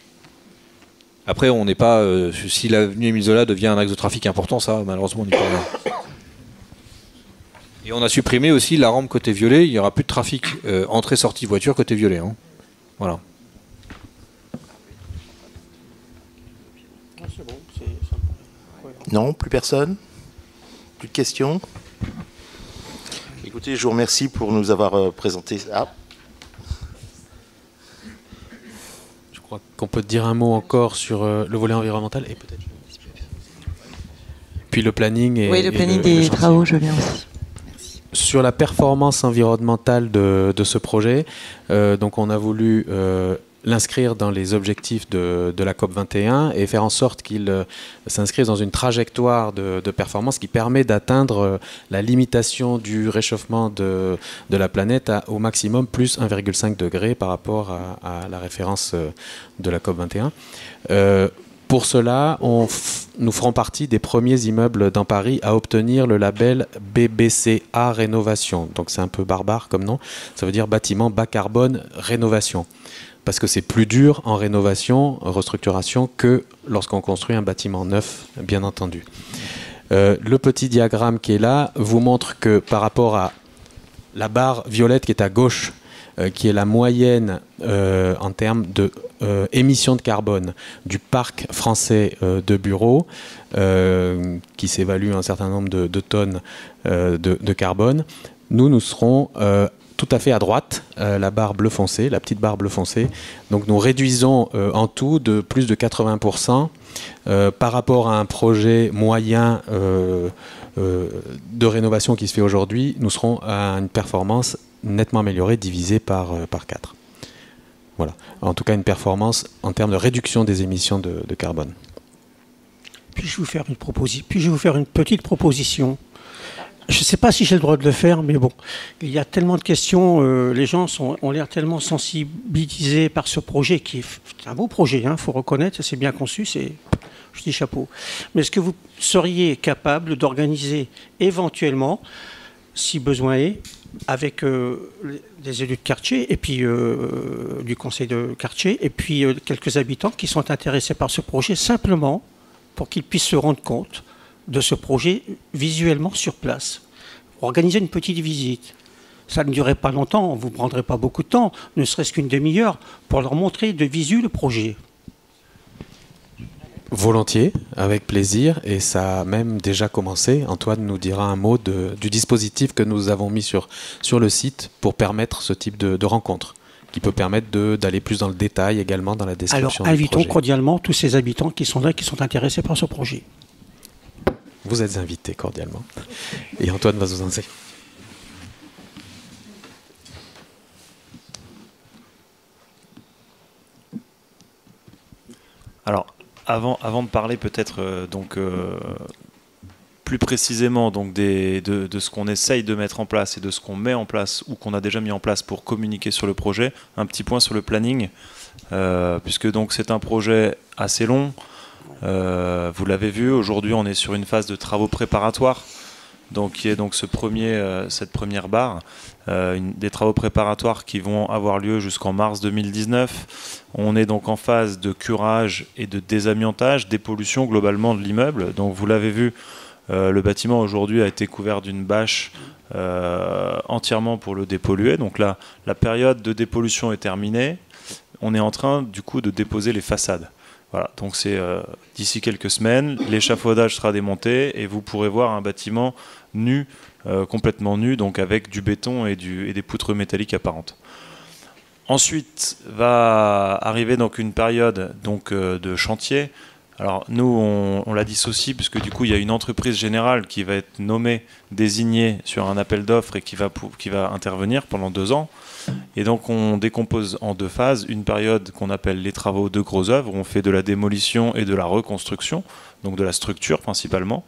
Après, on n'est pas. Si l'avenue Émile Zola devient un axe de trafic important, ça, malheureusement, on n'y peut rien. Et on a supprimé aussi la rampe côté violet. Il n'y aura plus de trafic entrée-sortie voiture côté violet. Voilà. Non, plus personne? Plus de questions? Écoutez, je vous remercie pour nous avoir présenté ça. Je crois qu'on peut dire un mot encore sur le volet environnemental et peut-être puis le planning et, oui, le planning des travaux, je viens aussi. Merci. Sur la performance environnementale de ce projet, donc on a voulu l'inscrire dans les objectifs de la COP21 et faire en sorte qu'il s'inscrive dans une trajectoire de performance qui permet d'atteindre la limitation du réchauffement de la planète au maximum plus 1,5 degré par rapport à la référence de la COP21. Pour cela, nous ferons partie des premiers immeubles dans Paris à obtenir le label BBCA Rénovation. Donc c'est un peu barbare comme nom, ça veut dire bâtiment bas carbone rénovation. Parce que c'est plus dur en rénovation, restructuration, que lorsqu'on construit un bâtiment neuf, bien entendu. Le petit diagramme qui est là vous montre que par rapport à la barre violette qui est à gauche, qui est la moyenne en termes d'émissions de carbone du parc français de bureaux, qui s'évalue un certain nombre de tonnes de carbone, nous serons tout à fait à droite, la barre bleu foncé, la petite barre bleu foncé. Donc nous réduisons en tout de plus de 80% par rapport à un projet moyen de rénovation qui se fait aujourd'hui. Nous serons à une performance nettement améliorée, divisée par 4. Voilà. En tout cas, une performance en termes de réduction des émissions de carbone. Puis-je vous faire une petite proposition? Je ne sais pas si j'ai le droit de le faire, mais bon, il y a tellement de questions, les gens ont l'air tellement sensibilisés par ce projet, qui est un beau projet, faut reconnaître, c'est bien conçu, je dis chapeau. Mais est-ce que vous seriez capable d'organiser éventuellement, si besoin est, avec des élus de quartier et puis du conseil de quartier et puis quelques habitants qui sont intéressés par ce projet, simplement pour qu'ils puissent se rendre compte de ce projet visuellement sur place. Organiser une petite visite. Ça ne durerait pas longtemps, vous ne prendrez pas beaucoup de temps, ne serait-ce qu'une demi-heure, pour leur montrer de visu le projet. Volontiers, avec plaisir, et ça a même déjà commencé. Antoine nous dira un mot du dispositif que nous avons mis sur le site pour permettre ce type de rencontre, qui peut permettre d'aller plus dans le détail également dans la description. Alors, du invitons projet. cordialement tous ces habitants qui sont là, qui sont intéressés par ce projet. Vous êtes invités cordialement. Et Antoine va vous enseigner. Alors, avant de parler peut-être plus précisément donc de ce qu'on essaye de mettre en place et de ce qu'on met en place ou qu'on a déjà mis en place pour communiquer sur le projet, un petit point sur le planning, puisque donc c'est un projet assez long. Vous l'avez vu, aujourd'hui on est sur une phase de travaux préparatoires, donc qui est donc cette première barre, des travaux préparatoires qui vont avoir lieu jusqu'en mars 2019. On est donc en phase de curage et de désamiantage, dépollution globalement de l'immeuble. Donc vous l'avez vu, le bâtiment aujourd'hui a été couvert d'une bâche entièrement pour le dépolluer. Donc là, la période de dépollution est terminée. On est en train du coup de déposer les façades. Voilà, donc c'est d'ici quelques semaines, l'échafaudage sera démonté et vous pourrez voir un bâtiment nu, complètement nu, donc avec du béton et des poutres métalliques apparentes. Ensuite va arriver donc une période de chantier. Alors nous on la dissocie puisque du coup il y a une entreprise générale qui va être nommée, désignée sur un appel d'offres et qui va intervenir pendant 2 ans. Et donc on décompose en 2 phases, une période qu'on appelle les travaux de gros œuvres, où on fait de la démolition et de la reconstruction, donc de la structure principalement,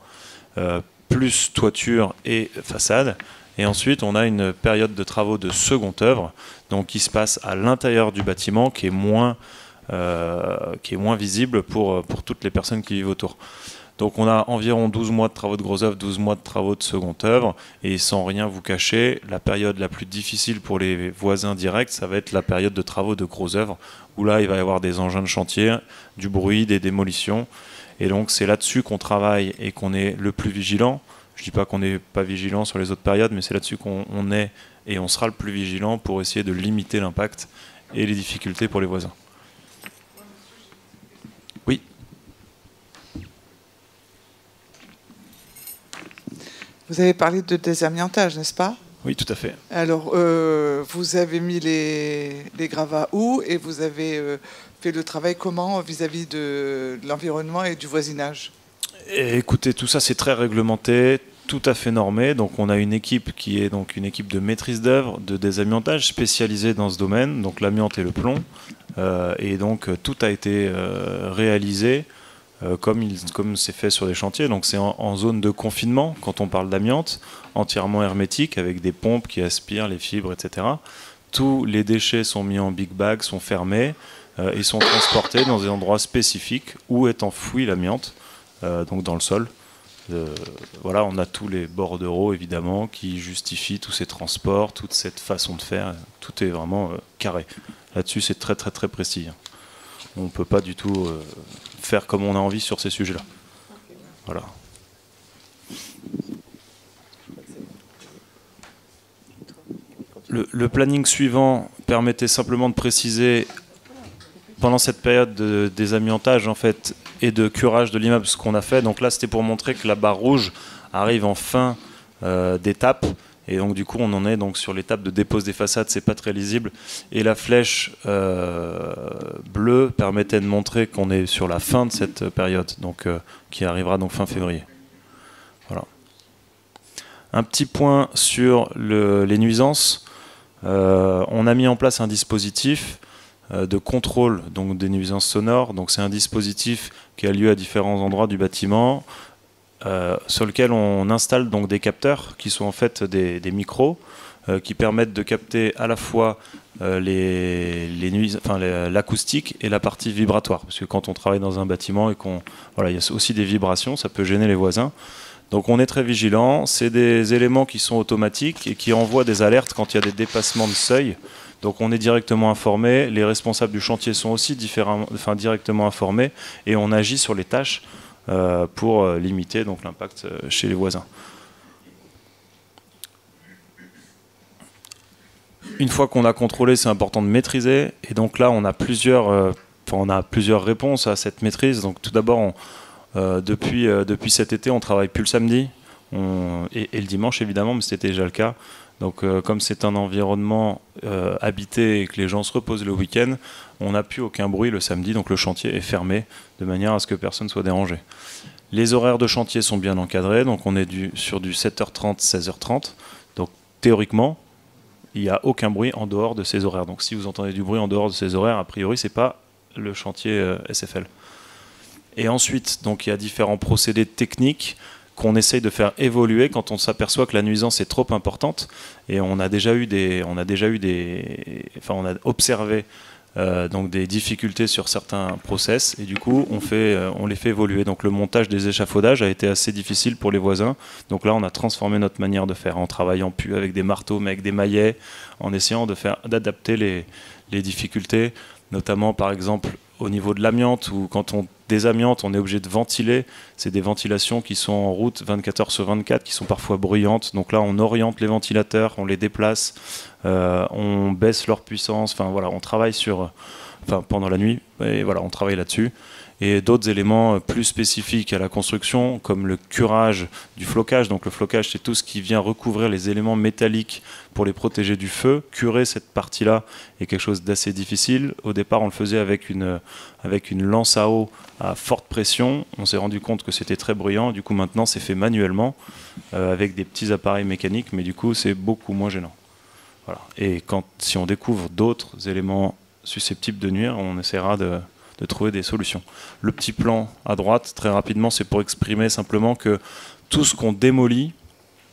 plus toiture et façade. Et ensuite on a une période de travaux de seconde œuvre, donc qui se passe à l'intérieur du bâtiment, qui est moins visible pour toutes les personnes qui vivent autour. Donc on a environ 12 mois de travaux de gros œuvre, 12 mois de travaux de seconde œuvre, et sans rien vous cacher, la période la plus difficile pour les voisins directs, ça va être la période de travaux de gros œuvre, où là il va y avoir des engins de chantier, du bruit, des démolitions, et donc c'est là-dessus qu'on travaille et qu'on est le plus vigilant. Je ne dis pas qu'on n'est pas vigilant sur les autres périodes, mais c'est là-dessus qu'on est et on sera le plus vigilant pour essayer de limiter l'impact et les difficultés pour les voisins. Oui. Vous avez parlé de désamiantage, n'est-ce pas? Oui, tout à fait. Alors, vous avez mis les gravats où et vous avez fait le travail comment vis-à-vis de l'environnement et du voisinage? Et écoutez, tout ça c'est très réglementé, tout à fait normé. Donc on a une équipe qui est donc une équipe de maîtrise d'œuvre, de désamiantage spécialisée dans ce domaine, donc l'amiante et le plomb. Et donc tout a été réalisé comme c'est fait sur les chantiers. Donc c'est en zone de confinement quand on parle d'amiante, entièrement hermétique avec des pompes qui aspirent les fibres, etc. Tous les déchets sont mis en big bag, sont fermés et sont transportés dans des endroits spécifiques où est enfouie l'amiante, donc dans le sol. Voilà, on a tous les bordereaux évidemment qui justifient tous ces transports, toute cette façon de faire. Tout est vraiment carré. Là-dessus, c'est très très très précis. On ne peut pas du tout faire comme on a envie sur ces sujets-là. Voilà. Le planning suivant permettait simplement de préciser, pendant cette période de désamiantage en fait, et de curage de l'immeuble, ce qu'on a fait. Donc là, c'était pour montrer que la barre rouge arrive en fin d'étape. Et donc du coup, on en est donc sur l'étape de dépose des façades, c'est pas très lisible. Et la flèche bleue permettait de montrer qu'on est sur la fin de cette période, donc qui arrivera donc fin février. Voilà. Un petit point sur les nuisances. On a mis en place un dispositif de contrôle donc des nuisances sonores. Donc c'est un dispositif qui a lieu à différents endroits du bâtiment, sur lequel on installe donc des capteurs qui sont en fait des micros qui permettent de capter à la fois l'acoustique et la partie vibratoire. Parce que quand on travaille dans un bâtiment et il y a aussi des vibrations, ça peut gêner les voisins. Donc on est très vigilant. C'est des éléments qui sont automatiques et qui envoient des alertes quand il y a des dépassements de seuil. Donc on est directement informé. Les responsables du chantier sont aussi directement informés et on agit sur les tâches pour limiter donc l'impact chez les voisins. Une fois qu'on a contrôlé, c'est important de maîtriser. Et donc là, on a plusieurs réponses à cette maîtrise. Donc tout d'abord, depuis cet été, on travaille plus le samedi et le dimanche évidemment, mais c'était déjà le cas. Donc comme c'est un environnement habité et que les gens se reposent le week-end, on n'a plus aucun bruit le samedi, donc le chantier est fermé de manière à ce que personne soit dérangé. Les horaires de chantier sont bien encadrés, donc on est sur du 7h30, 16h30. Donc théoriquement, il n'y a aucun bruit en dehors de ces horaires. Donc si vous entendez du bruit en dehors de ces horaires, a priori, ce n'est pas le chantier SFL. Et ensuite, donc, il y a différents procédés techniques qu'on essaye de faire évoluer quand on s'aperçoit que la nuisance est trop importante. Et on a observé donc des difficultés sur certains process. Et du coup, on les fait évoluer. Donc le montage des échafaudages a été assez difficile pour les voisins. Donc là, on a transformé notre manière de faire en travaillant plus avec des marteaux, mais avec des maillets, en essayant d'adapter les difficultés, notamment par exemple au niveau de l'amiante, où quand on désamiante, on est obligé de ventiler. C'est des ventilations qui sont en route 24h/24, qui sont parfois bruyantes. Donc là, on oriente les ventilateurs, on les déplace, on baisse leur puissance. Enfin voilà, on travaille pendant la nuit, et voilà, on travaille là-dessus. Et d'autres éléments plus spécifiques à la construction, comme le curage du flocage. Donc le flocage, c'est tout ce qui vient recouvrir les éléments métalliques pour les protéger du feu. Curer cette partie-là est quelque chose d'assez difficile. Au départ, on le faisait avec une lance à eau à forte pression. On s'est rendu compte que c'était très bruyant. Du coup, maintenant, c'est fait manuellement avec des petits appareils mécaniques, mais du coup, c'est beaucoup moins gênant. Voilà. Et si on découvre d'autres éléments susceptibles de nuire, on essaiera de trouver des solutions. Le petit plan à droite, très rapidement, c'est pour exprimer simplement que tout ce qu'on démolit,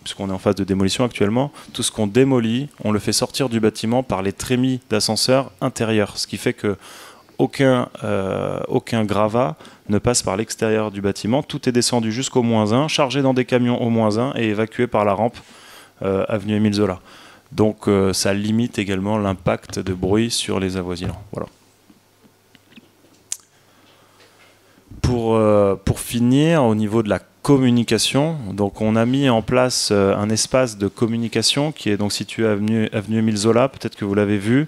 puisqu'on est en phase de démolition actuellement, tout ce qu'on démolit, on le fait sortir du bâtiment par les trémies d'ascenseur intérieurs, ce qui fait que aucun gravat ne passe par l'extérieur du bâtiment. Tout est descendu jusqu'au -1, chargé dans des camions au -1 et évacué par la rampe avenue Émile Zola. Donc ça limite également l'impact de bruit sur les avoisinants. Voilà. Pour finir, au niveau de la communication, donc on a mis en place un espace de communication qui est donc situé avenue Émile Zola, peut-être que vous l'avez vu.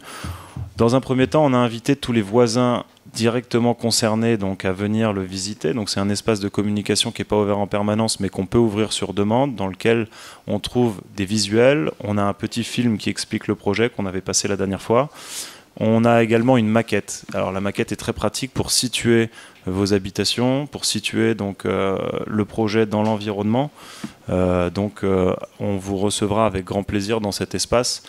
Dans un premier temps, on a invité tous les voisins directement concernés donc, à venir le visiter. Donc c'est un espace de communication qui n'est pas ouvert en permanence, mais qu'on peut ouvrir sur demande, dans lequel on trouve des visuels. On a un petit film qui explique le projet qu'on avait passé la dernière fois. On a également une maquette. Alors la maquette est très pratique pour situer vos habitations, pour situer donc le projet dans l'environnement. On vous recevra avec grand plaisir dans cet espace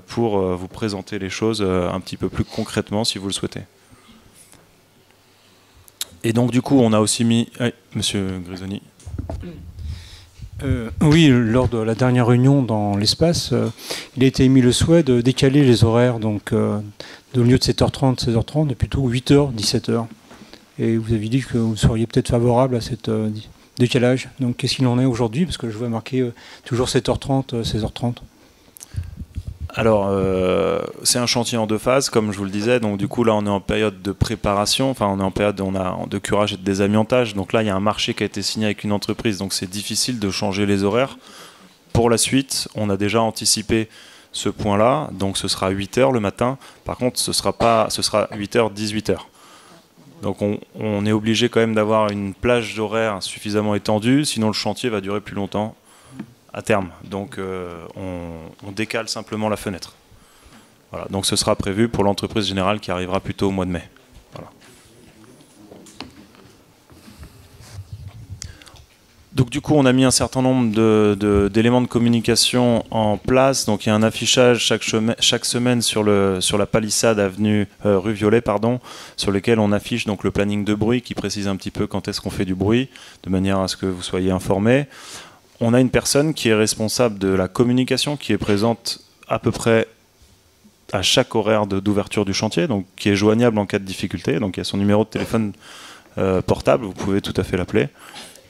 pour vous présenter les choses un petit peu plus concrètement si vous le souhaitez. Et donc du coup on a aussi mis... Oui, Monsieur Grisoni. Oui, lors de la dernière réunion dans l'espace, il a été émis le souhait de décaler les horaires, donc au lieu de 7h30, 16h30, et plutôt 8h, 17h. Et vous avez dit que vous seriez peut-être favorable à cette décalage. Donc qu'est-ce qu'il en est aujourd'hui? Parce que je vois marqué toujours 7h30, 16h30. Alors, c'est un chantier en 2 phases, comme je vous le disais. Donc, du coup, là, on est en période de préparation. Enfin, on est en période de curage et de désamiantage. Donc là, il y a un marché qui a été signé avec une entreprise. Donc, c'est difficile de changer les horaires. Pour la suite, on a déjà anticipé ce point-là. Donc, ce sera 8h le matin. Par contre, ce sera 8h, 18h. Donc, on est obligé quand même d'avoir une plage d'horaire suffisamment étendue. Sinon, le chantier va durer plus longtemps à terme. Donc on décale simplement la fenêtre. Voilà. Donc ce sera prévu pour l'entreprise générale qui arrivera plutôt au mois de mai. Voilà. Donc du coup on a mis un certain nombre d'éléments de communication en place. Donc il y a un affichage chaque semaine sur la palissade rue Violet, sur lequel on affiche donc le planning de bruit qui précise un petit peu quand est-ce qu'on fait du bruit, de manière à ce que vous soyez informés. on a une personne qui est responsable de la communication, qui est présente à peu près à chaque horaire d'ouverture du chantier, donc qui est joignable en cas de difficulté. Donc il y a son numéro de téléphone portable, vous pouvez tout à fait l'appeler.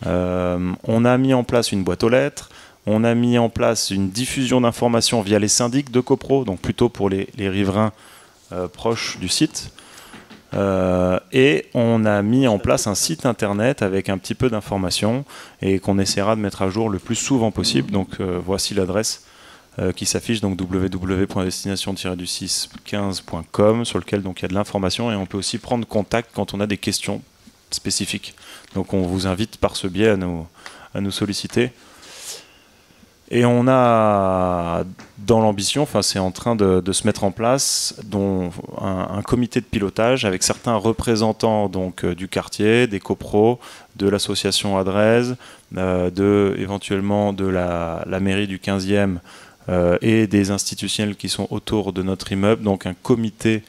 On a mis en place une boîte aux lettres, on a mis en place une diffusion d'informations via les syndics de copro, donc plutôt pour les riverains proches du site. Et on a mis en place un site internet avec un petit peu d'informations et qu'on essaiera de mettre à jour le plus souvent possible. Donc voici l'adresse qui s'affiche, donc www.destination-du615.com, sur lequel donc il y a de l'information et on peut aussi prendre contact quand on a des questions spécifiques. Donc on vous invite par ce biais à nous solliciter. Et on a dans l'ambition, enfin c'est en train de se mettre en place, dont un comité de pilotage avec certains représentants donc du quartier, des copros, de l'association Adresse, éventuellement de la mairie du 15e et des institutionnels qui sont autour de notre immeuble, donc un comité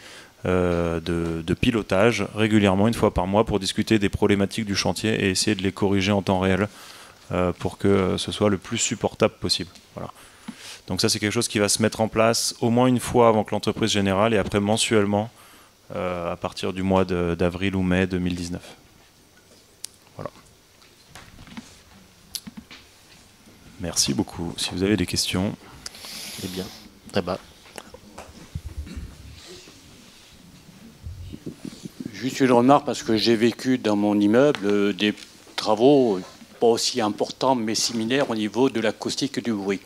de pilotage régulièrement, une fois par mois, pour discuter des problématiques du chantier et essayer de les corriger en temps réel pour que ce soit le plus supportable possible. Voilà. Donc ça c'est quelque chose qui va se mettre en place au moins une fois avant que l'entreprise générale et après mensuellement à partir du mois d'avril ou mai 2019. Voilà. Merci beaucoup. Si vous avez des questions. Eh bien, là-bas. Juste une remarque, parce que j'ai vécu dans mon immeuble des travaux pas aussi importants mais similaires au niveau de l'acoustique et du bruit.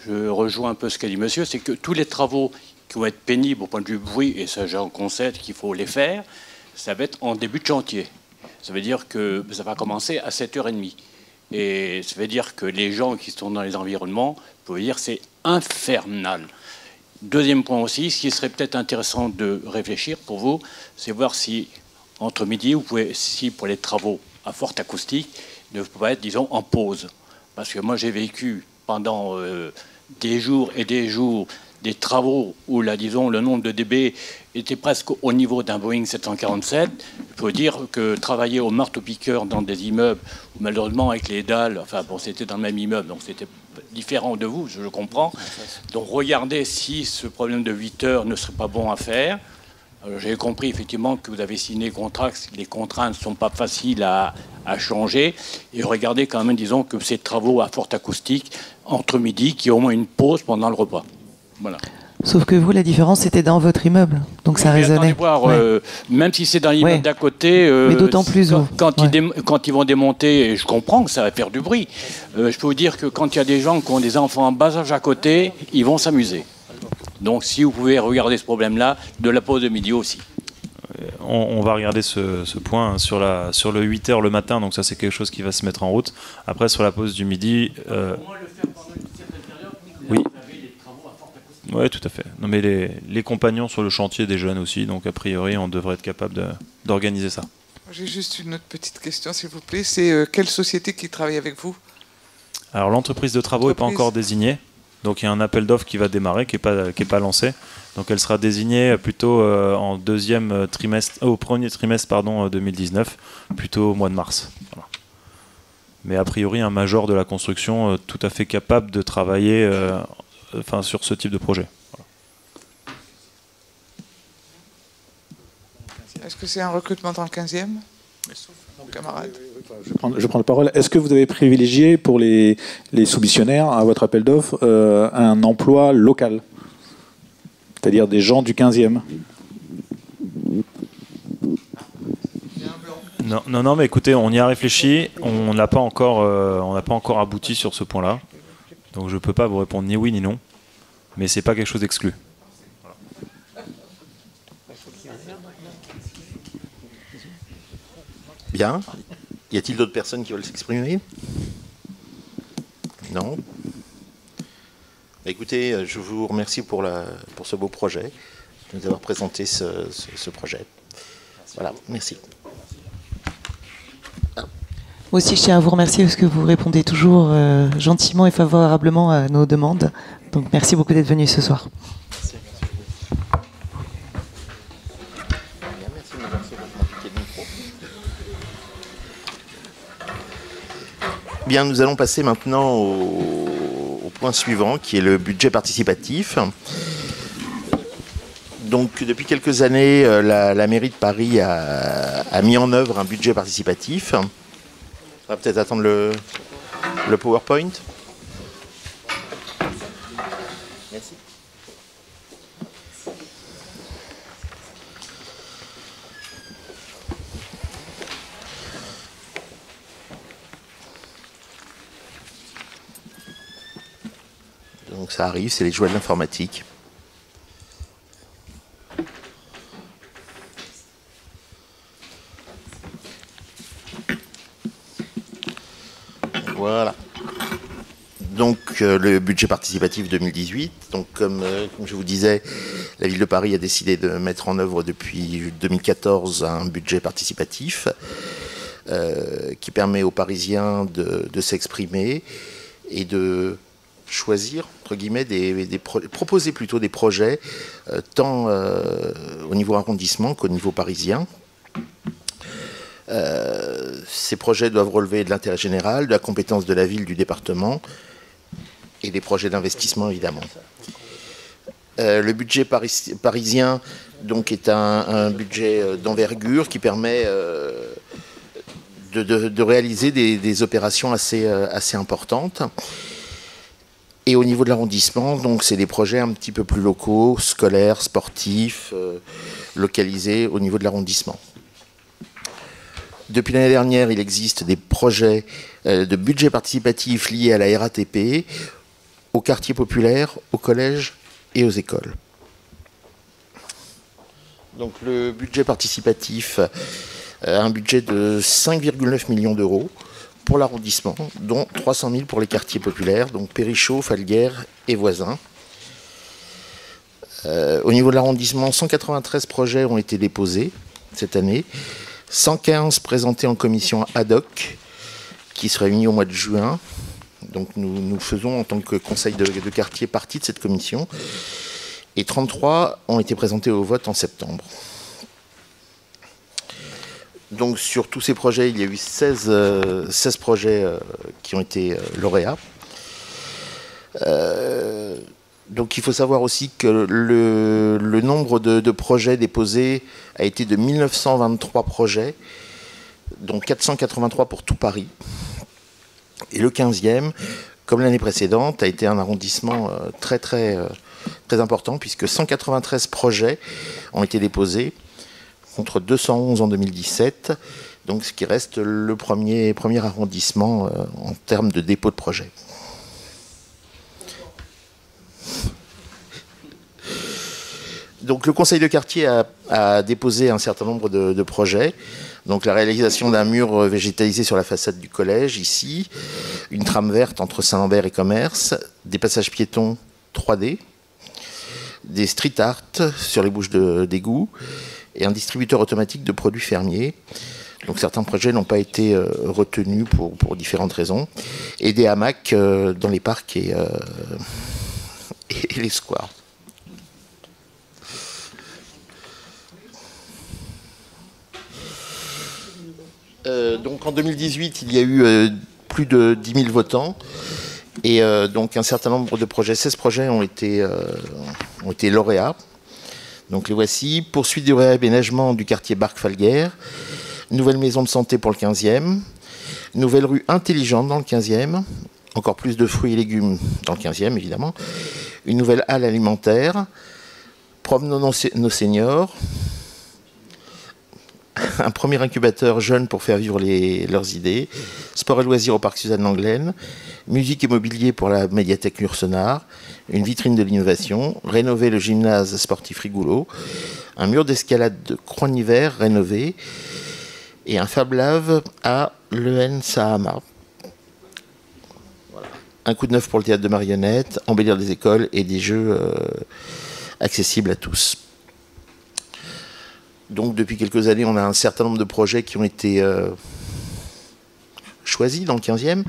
Je rejoins un peu ce qu'a dit monsieur, c'est que tous les travaux qui vont être pénibles au point de vue bruit, et ça j'en concède qu'il faut les faire, ça va être en début de chantier. Ça veut dire que ça va commencer à 7h30. Et ça veut dire que les gens qui sont dans les environnements peuvent dire c'est infernal. Deuxième point aussi, ce qui serait peut-être intéressant de réfléchir pour vous, c'est voir si entre midi, vous pouvez, si pour les travaux à forte acoustique, ne peut pas être, disons, en pause. Parce que moi, j'ai vécu pendant des jours et des jours des travaux où, là, disons, le nombre de dB était presque au niveau d'un Boeing 747. Il faut dire que travailler au marteau-piqueur dans des immeubles, où malheureusement, avec les dalles, enfin, bon, c'était dans le même immeuble, donc c'était différent de vous, je le comprends. Donc, regardez si ce problème de 8 heures ne serait pas bon à faire. J'ai compris effectivement que vous avez signé le contrat, que les contraintes ne sont pas faciles à changer. Et regardez quand même, disons, que ces travaux à forte acoustique, entre midi, qu'il y ait au moins une pause pendant le repas. Voilà. Sauf que vous, la différence, c'était dans votre immeuble. Donc ça résonnait. Voir, même si c'est dans l'immeuble d'à côté, mais d'autant plus quand ils vont démonter, et je comprends que ça va faire du bruit, je peux vous dire que quand il y a des gens qui ont des enfants en bas âge à côté, ils vont s'amuser. Donc si vous pouvez regarder ce problème-là, de la pause de midi aussi. On va regarder ce point sur le 8h le matin, donc ça c'est quelque chose qui va se mettre en route. Après sur la pause du midi... Au moins le faire pendant une certaine période, oui. Vous avez des travaux à forte acoustique. Oui, tout à fait. Non, mais les compagnons sur le chantier des jeunes aussi, donc a priori on devrait être capable d'organiser ça. J'ai juste une autre petite question s'il vous plaît, c'est quelle société qui travaille avec vous? Alors l'entreprise de travaux n'est pas encore désignée. Donc il y a un appel d'offres qui va démarrer, qui est pas lancé. Donc elle sera désignée plutôt au premier trimestre 2019, plutôt au mois de mars. Voilà. Mais a priori un major de la construction tout à fait capable de travailler sur ce type de projet. Voilà. Est-ce que c'est un recrutement dans le 15e, camarade? Je prends la parole. Est-ce que vous avez privilégié pour les soumissionnaires à votre appel d'offres un emploi local, c'est-à-dire des gens du 15e? Non, mais écoutez, on y a réfléchi. On n'a pas encore abouti sur ce point-là. Donc je ne peux pas vous répondre ni oui ni non. Mais c'est pas quelque chose d'exclu. Bien. Y a-t-il d'autres personnes qui veulent s'exprimer? Non. Écoutez, je vous remercie pour ce beau projet, de nous avoir présenté ce projet. Voilà, merci. Moi aussi, je tiens à vous remercier parce que vous répondez toujours gentiment et favorablement à nos demandes. Donc merci beaucoup d'être venu ce soir. Bien, nous allons passer maintenant au point suivant, qui est le budget participatif. Donc, depuis quelques années, la mairie de Paris a mis en œuvre un budget participatif. On va peut-être attendre le PowerPoint. Merci. Donc ça arrive, c'est les joies de l'informatique. Voilà. Donc le budget participatif 2018. Donc comme je vous disais, la ville de Paris a décidé de mettre en œuvre depuis 2014 un budget participatif qui permet aux Parisiens de s'exprimer et de choisir, entre guillemets, proposer plutôt des projets, tant au niveau arrondissement qu'au niveau parisien. Ces projets doivent relever de l'intérêt général, de la compétence de la ville, du département, et des projets d'investissement, évidemment. Le budget parisien donc, est un budget d'envergure qui permet de réaliser des opérations assez importantes. Et au niveau de l'arrondissement, donc c'est des projets un petit peu plus locaux, scolaires, sportifs, localisés au niveau de l'arrondissement. Depuis l'année dernière, il existe des projets de budget participatif liés à la RATP, aux quartiers populaires, aux collèges et aux écoles. Donc le budget participatif a un budget de 5,9 millions d'euros pour l'arrondissement, dont 300 000 pour les quartiers populaires, donc Périchaud, Falguière et voisins. Au niveau de l'arrondissement, 193 projets ont été déposés cette année, 115 présentés en commission ad hoc, qui se réunit au mois de juin. Donc nous faisons en tant que conseil de quartier partie de cette commission. Et 33 ont été présentés au vote en septembre. Donc sur tous ces projets, il y a eu 16 projets qui ont été lauréats. Donc il faut savoir aussi que le nombre de projets déposés a été de 1923 projets, dont 483 pour tout Paris. Et le 15e, comme l'année précédente, a été un arrondissement très important, puisque 193 projets ont été déposés, contre 211 en 2017, donc ce qui reste le premier arrondissement en termes de dépôt de projets. Donc le conseil de quartier a déposé un certain nombre de projets. Donc la réalisation d'un mur végétalisé sur la façade du collège, ici, une trame verte entre Saint-Lambert et Commerce, des passages piétons 3D, des street art sur les bouches d'égout, et un distributeur automatique de produits fermiers. Donc certains projets n'ont pas été retenus pour différentes raisons. Et des hamacs dans les parcs et les squares. Donc en 2018, il y a eu plus de 10 000 votants. Et donc un certain nombre de projets, 16 projets ont été lauréats. Donc les voici. Poursuite du réaménagement du quartier Barque-Falguière. Nouvelle maison de santé pour le 15e. Nouvelle rue intelligente dans le 15e. Encore plus de fruits et légumes dans le 15e, évidemment. Une nouvelle halle alimentaire. Promenons nos seniors. Un premier incubateur jeune pour faire vivre leurs idées. Sport et loisirs au parc Suzanne Langlaine. Musique et mobilier pour la médiathèque Mursenard. Une vitrine de l'innovation. Rénover le gymnase sportif Rigoulot. Un mur d'escalade de Croix-Niver rénové. Et un Fab Lab à l'EN Sahama. Voilà. Un coup de neuf pour le théâtre de marionnettes. Embellir des écoles et des jeux accessibles à tous. Donc depuis quelques années, on a un certain nombre de projets qui ont été choisis dans le 15e.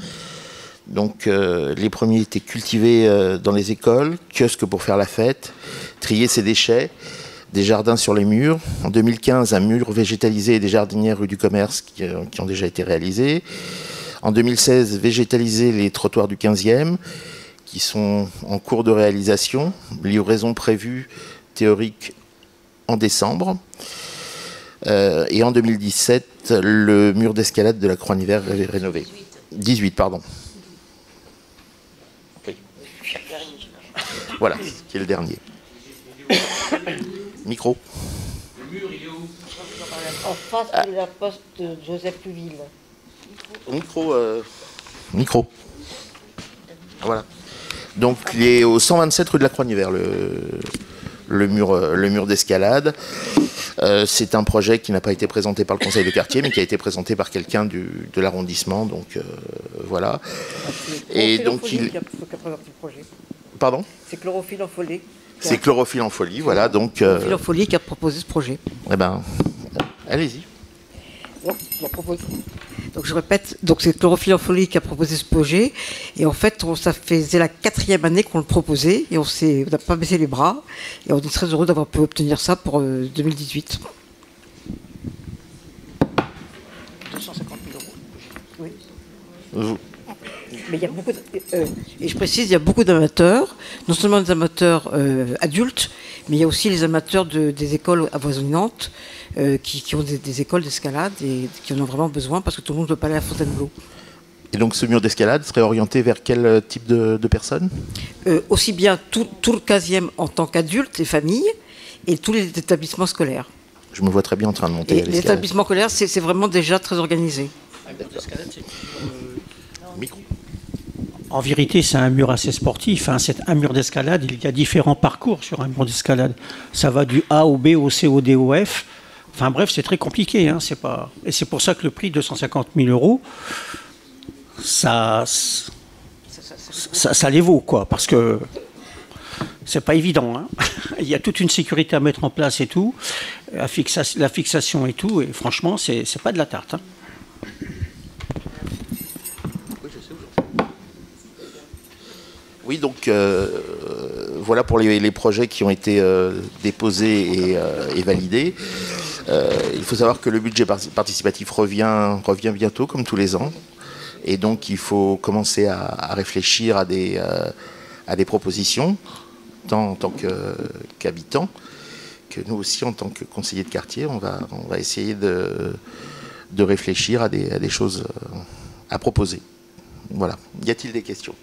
Donc les premiers étaient cultivés dans les écoles, kiosques pour faire la fête, trier ses déchets, des jardins sur les murs. En 2015, un mur végétalisé et des jardinières rue du Commerce qui ont déjà été réalisés. En 2016, végétaliser les trottoirs du 15e, qui sont en cours de réalisation. Livraison prévue théorique en décembre. Et en 2017, le mur d'escalade de la Croix-Nivert rénové. 18, pardon. Oui. Voilà, qui est le dernier. Micro. Le mur, il est où? En face de la poste de Joseph Luville. Micro. Voilà. Donc, il est au 127 rue de la Croix-Nivert, le mur d'escalade. C'est un projet qui n'a pas été présenté par le conseil de quartier, mais qui a été présenté par quelqu'un de l'arrondissement. Donc, voilà. Et donc, Pardon ? C'est Chlorophylle en folie. C'est Chlorophylle en folie, voilà. Donc, Chlorophylle en folie qui a proposé ce projet. Eh ben, allez-y. Donc je répète, donc c'est Chlorophylle en folie qui a proposé ce projet, et en fait ça faisait la 4e année qu'on le proposait, et on n'a pas baissé les bras, et on est très heureux d'avoir pu obtenir ça pour 2018. 250 000 €. Oui. Mais il y a beaucoup et je précise, il y a beaucoup d'amateurs, non seulement des amateurs adultes, mais il y a aussi les amateurs des écoles avoisinantes qui ont des écoles d'escalade et qui en ont vraiment besoin parce que tout le monde ne peut pas aller à Fontainebleau. Et donc ce mur d'escalade serait orienté vers quel type de personnes ? Aussi bien tout le 15e en tant qu'adulte et famille, et tous les établissements scolaires. Je me vois très bien en train de monter à l'escalade. Les établissements scolaires, c'est vraiment déjà très organisé. Micro. En vérité, c'est un mur assez sportif. Hein. C'est un mur d'escalade. Il y a différents parcours sur un mur d'escalade. Ça va du A au B, au C, au D, au F. Enfin bref, c'est très compliqué. Hein. Et c'est pour ça que le prix de 250 000 €, ça les vaut, quoi. Parce que c'est pas évident. Hein. Il y a toute une sécurité à mettre en place et tout. La fixation et tout. Et franchement, c'est pas de la tarte. Hein. Oui, donc voilà pour les projets qui ont été déposés et validés. Il faut savoir que le budget participatif revient bientôt, comme tous les ans. Et donc il faut commencer à réfléchir à des propositions, tant en tant qu'habitants, que nous aussi en tant que conseillers de quartier. On va essayer de réfléchir à des choses à proposer. Voilà. Y a-t-il des questions ?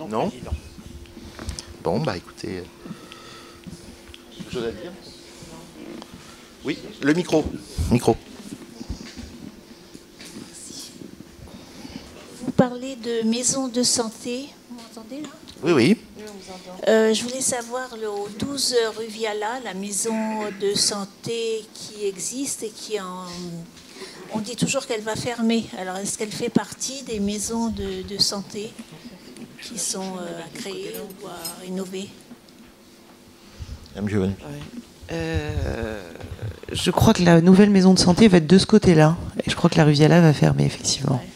Non ? Bon, bah écoutez. Quelque chose à dire ? Oui, le micro. Micro. Vous parlez de maisons de santé. Vous m'entendez là ? Oui, oui. Je voulais savoir, au 12 rue Viala, la maison de santé qui existe et on dit toujours qu'elle va fermer. Alors, est-ce qu'elle fait partie des maisons de santé qui sont à créer ou à rénover? Je crois que la nouvelle maison de santé va être de ce côté-là. Et je crois que la rue Viala va fermer, effectivement. Ouais.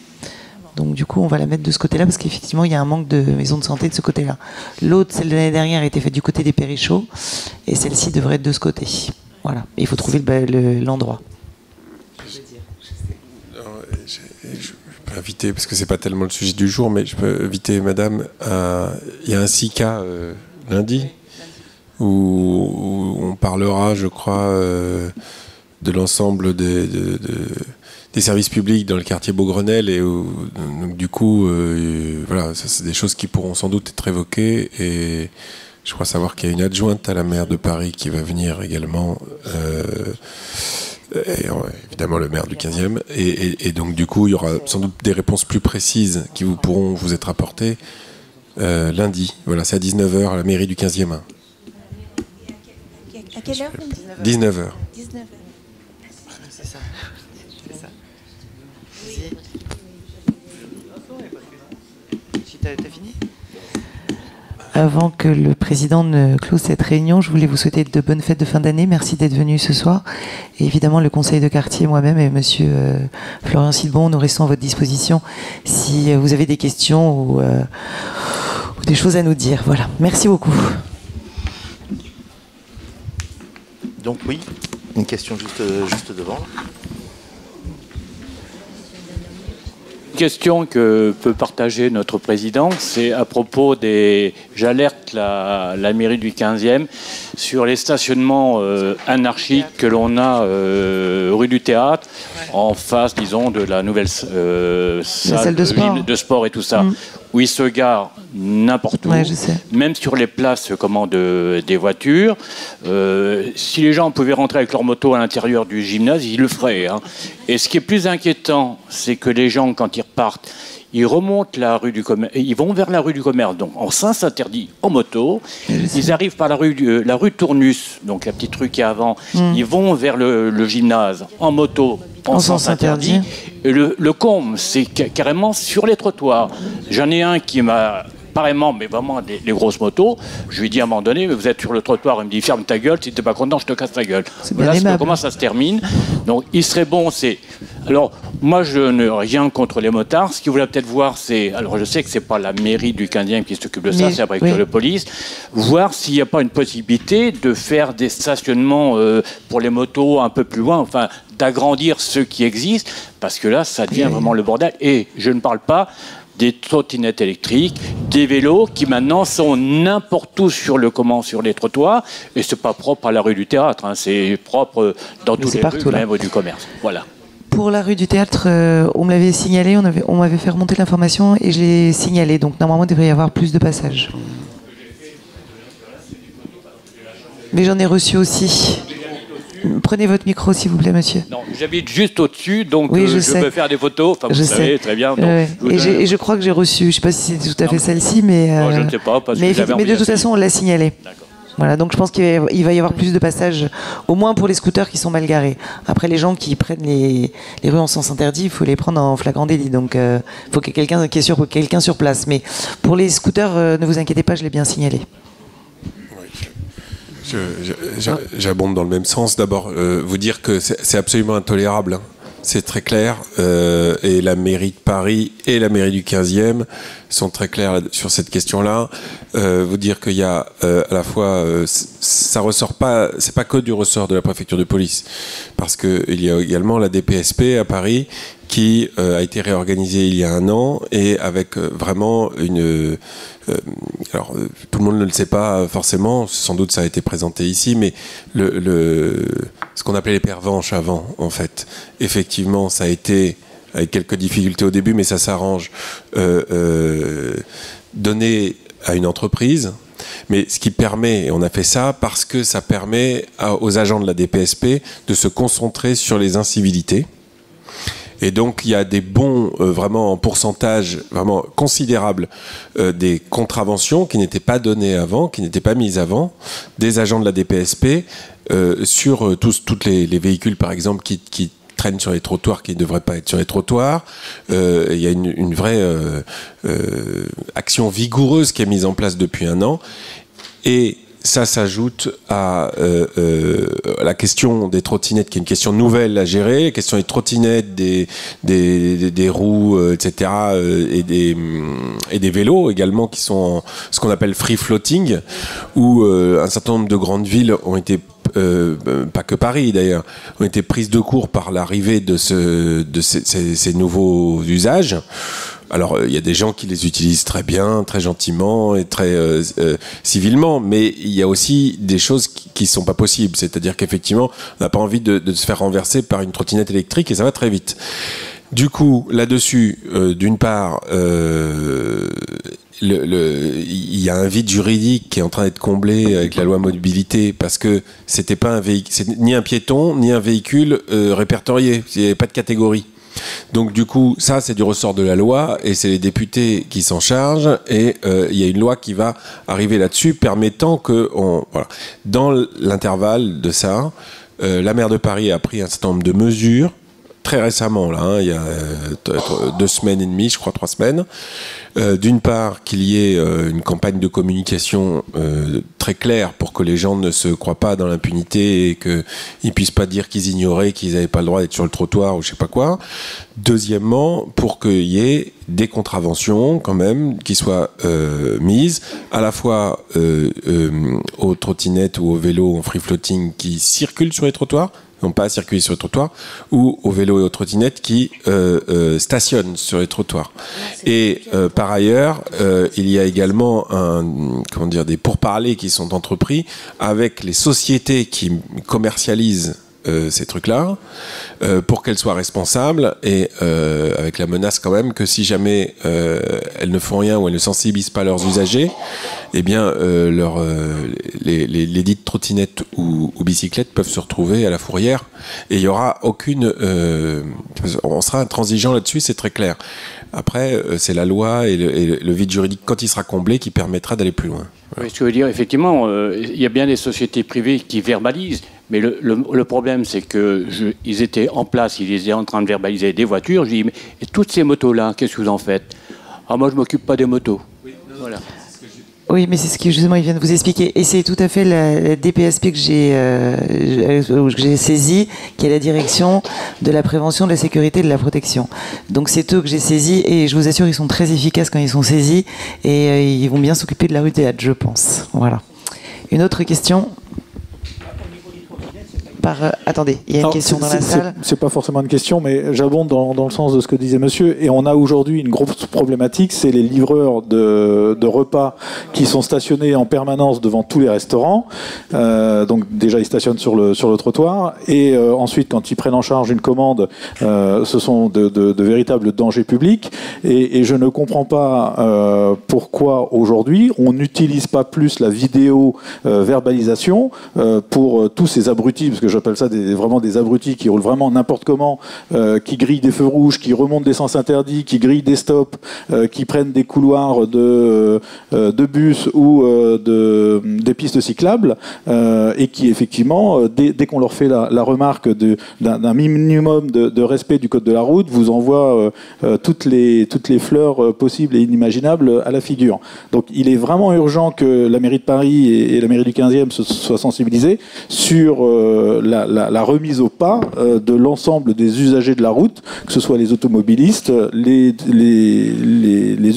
Donc du coup, on va la mettre de ce côté-là parce qu'effectivement, il y a un manque de maisons de santé de ce côté-là. L'autre, celle de l'année dernière, a été faite du côté des Péréchauds. Et celle-ci devrait être de ce côté. Voilà. Et il faut trouver l'endroit. Je peux inviter, parce que c'est pas tellement le sujet du jour, mais je peux inviter madame il y a un SICA lundi où on parlera, je crois, de l'ensemble des services publics dans le quartier Beaugrenelle et donc du coup voilà, ça, c'est des choses qui pourront sans doute être évoquées, et je crois savoir qu'il y a une adjointe à la maire de Paris qui va venir également, et évidemment le maire du 15e, et donc du coup il y aura sans doute des réponses plus précises qui pourront vous être apportées lundi. Voilà, c'est à 19h à la mairie du 15e. À quelle heure? 19h. 19h. C'est ça. C'est ça. T'as fini? Avant que le président ne close cette réunion, je voulais vous souhaiter de bonnes fêtes de fin d'année. Merci d'être venu ce soir. Et évidemment, le conseil de quartier, moi-même et monsieur Florian Silbon, nous restons à votre disposition si vous avez des questions ou des choses à nous dire. Voilà. Merci beaucoup. Donc oui, une question juste devant. question que peut partager notre président, c'est à propos des... J'alerte la mairie du 15e sur les stationnements anarchiques que l'on a rue du Théâtre, en face, disons, de la nouvelle salle de sport et tout ça, où ils se garent n'importe où, même sur les places des voitures. Si les gens pouvaient rentrer avec leur moto à l'intérieur du gymnase, ils le feraient. Hein. Et ce qui est plus inquiétant, c'est que les gens, quand ils repartent, ils remontent la rue du commerce, ils vont vers la rue du commerce, donc en sens interdit en moto. Ils arrivent par la rue Tournus, donc la petite rue qui est avant. Ils vont vers le gymnase en moto, en sens interdit. Et le comble, c'est carrément sur les trottoirs. J'en ai un qui m'a pareillement, mais vraiment les grosses motos. Je lui ai dit à un moment donné, mais vous êtes sur le trottoir. Il me dit, ferme ta gueule, si t'es pas content, je te casse ta gueule. Voilà comment ça se termine. Donc, il serait bon, alors, moi, je n'ai rien contre les motards. Ce qu'ils voulaient peut-être voir, alors, je sais que c'est pas la mairie du 15e qui s'occupe de ça, c'est la préfecture de police. Voir s'il n'y a pas une possibilité de faire des stationnements pour les motos un peu plus loin, enfin, d'agrandir ceux qui existent, parce que là, ça devient vraiment le bordel. Et je ne parle pas des trottinettes électriques, des vélos qui maintenant sont n'importe où sur les trottoirs, et c'est pas propre à la rue du Théâtre, hein, c'est propre dans toutes les rues, même du commerce. Voilà. Pour la rue du Théâtre, on me l'avait signalé, on m'avait fait remonter l'information et je l'ai signalé, donc normalement il devrait y avoir plus de passages. Mais j'en ai reçu aussi. Prenez votre micro, s'il vous plaît, monsieur. Non, j'habite juste au-dessus, donc oui, je peux faire des photos. Enfin, vous savez, très bien. Donc, et je crois que j'ai reçu, je ne sais pas si c'est tout à fait celle-ci, mais... je ne sais pas, parce mais, que mais de toute façon, on l'a signalé. Voilà, donc je pense qu'il va y avoir plus de passages, au moins pour les scooters qui sont mal garés. Après, les gens qui prennent les rues en sens interdit, il faut les prendre en flagrant délit. Donc, il faut qu'il y ait quelqu'un sur place. Mais pour les scooters, ne vous inquiétez pas, je l'ai bien signalé. J'abonde dans le même sens. D'abord, vous dire que c'est absolument intolérable. Hein. C'est très clair. Et la mairie de Paris et la mairie du 15e sont très clairs sur cette question-là. Vous dire qu'il y a à la fois... ça ressort pas... C'est pas que du ressort de la préfecture de police. Parce qu'il y a également la DPSP à Paris qui a été réorganisée il y a 1 an et avec vraiment une... alors, tout le monde ne le sait pas forcément, sans doute ça a été présenté ici, mais ce qu'on appelait les pervenches avant, en fait, effectivement, ça a été, avec quelques difficultés au début, mais ça s'arrange, donné à une entreprise. Mais ce qui permet, et on a fait ça parce que ça permet aux agents de la DPSP de se concentrer sur les incivilités. Et donc, il y a des bons, vraiment en pourcentage vraiment considérable, des contraventions qui n'étaient pas données avant, qui n'étaient pas mises avant, des agents de la DPSP sur tous les véhicules, par exemple, qui traînent sur les trottoirs, qui ne devraient pas être sur les trottoirs. Il y a une vraie action vigoureuse qui est mise en place depuis 1 an. Et ça s'ajoute à la question des trottinettes, qui est une question nouvelle à gérer, la question des trottinettes, des roues, etc., et des vélos également, qui sont ce qu'on appelle free floating, où un certain nombre de grandes villes ont été, pas que Paris d'ailleurs, ont été prises de court par l'arrivée de ces nouveaux usages. Alors, il y a des gens qui les utilisent très bien, très gentiment et très civilement, mais il y a aussi des choses qui ne sont pas possibles. C'est-à-dire qu'effectivement, on n'a pas envie de se faire renverser par une trottinette électrique et ça va très vite. Du coup, là-dessus, d'une part, il y a un vide juridique qui est en train d'être comblé avec la loi mobilité, parce que c'était pas un véhicule, c'est ni un piéton ni un véhicule répertorié. Il n'y avait pas de catégorie. Donc du coup, ça c'est du ressort de la loi et c'est les députés qui s'en chargent et il y a une loi qui va arriver là-dessus permettant que, voilà. Dans l'intervalle de ça, la maire de Paris a pris un certain nombre de mesures très récemment, là, hein, il y a 2 semaines et demie, je crois 3 semaines. D'une part, qu'il y ait une campagne de communication très claire pour que les gens ne se croient pas dans l'impunité et qu'ils ne puissent pas dire qu'ils ignoraient, qu'ils n'avaient pas le droit d'être sur le trottoir ou je ne sais pas quoi. Deuxièmement, pour qu'il y ait des contraventions quand même qui soient mises à la fois aux trottinettes ou aux vélos en free floating qui circulent sur les trottoirs. n'ont pas à circuler sur le trottoir, ou aux vélos et aux trottinettes qui stationnent sur les trottoirs. Et par ailleurs, il y a également des pourparlers qui sont entrepris avec les sociétés qui commercialisent ces trucs-là, pour qu'elles soient responsables, et avec la menace quand même que si jamais elles ne font rien ou elles ne sensibilisent pas leurs usagers, eh bien les dites trottinettes ou bicyclettes peuvent se retrouver à la fourrière, et il n'y aura aucune... on sera intransigeant là-dessus, c'est très clair. Après, c'est la loi et le vide juridique, quand il sera comblé, qui permettra d'aller plus loin. Oui, ce que je veux dire, effectivement, il y a bien des sociétés privées qui verbalisent, mais le problème, c'est qu'ils étaient en place, ils étaient en train de verbaliser des voitures. Je dis, mais et toutes ces motos-là, qu'est-ce que vous en faites? Ah, moi, je ne m'occupe pas des motos. Oui, voilà. Oui, mais c'est ce que justement ils viennent de vous expliquer. Et c'est tout à fait la DPSP que j'ai saisie, qui est la direction de la prévention, de la sécurité et de la protection. Donc c'est eux que j'ai saisis, et je vous assure, ils sont très efficaces quand ils sont saisis, et ils vont bien s'occuper de la rue Théâtre, je pense. Voilà. Une autre question? Attendez, il y a une question dans la salle. C'est pas forcément une question, mais j'abonde dans le sens de ce que disait monsieur. Et on a aujourd'hui une grosse problématique, c'est les livreurs de repas qui sont stationnés en permanence devant tous les restaurants. Donc déjà, ils stationnent sur le trottoir. Et ensuite, quand ils prennent en charge une commande, ce sont de véritables dangers publics. Et je ne comprends pas pourquoi aujourd'hui, on n'utilise pas plus la vidéo verbalisation pour tous ces abrutis, parce que j'appelle ça vraiment des abrutis qui roulent vraiment n'importe comment, qui grillent des feux rouges, qui remontent des sens interdits, qui grillent des stops, qui prennent des couloirs de bus ou des pistes cyclables, et qui effectivement, dès qu'on leur fait la remarque d'un minimum de respect du code de la route, vous envoient toutes les fleurs possibles et inimaginables à la figure. Donc il est vraiment urgent que la mairie de Paris et la mairie du 15e soient sensibilisées sur la remise au pas de l'ensemble des usagers de la route, que ce soit les automobilistes, les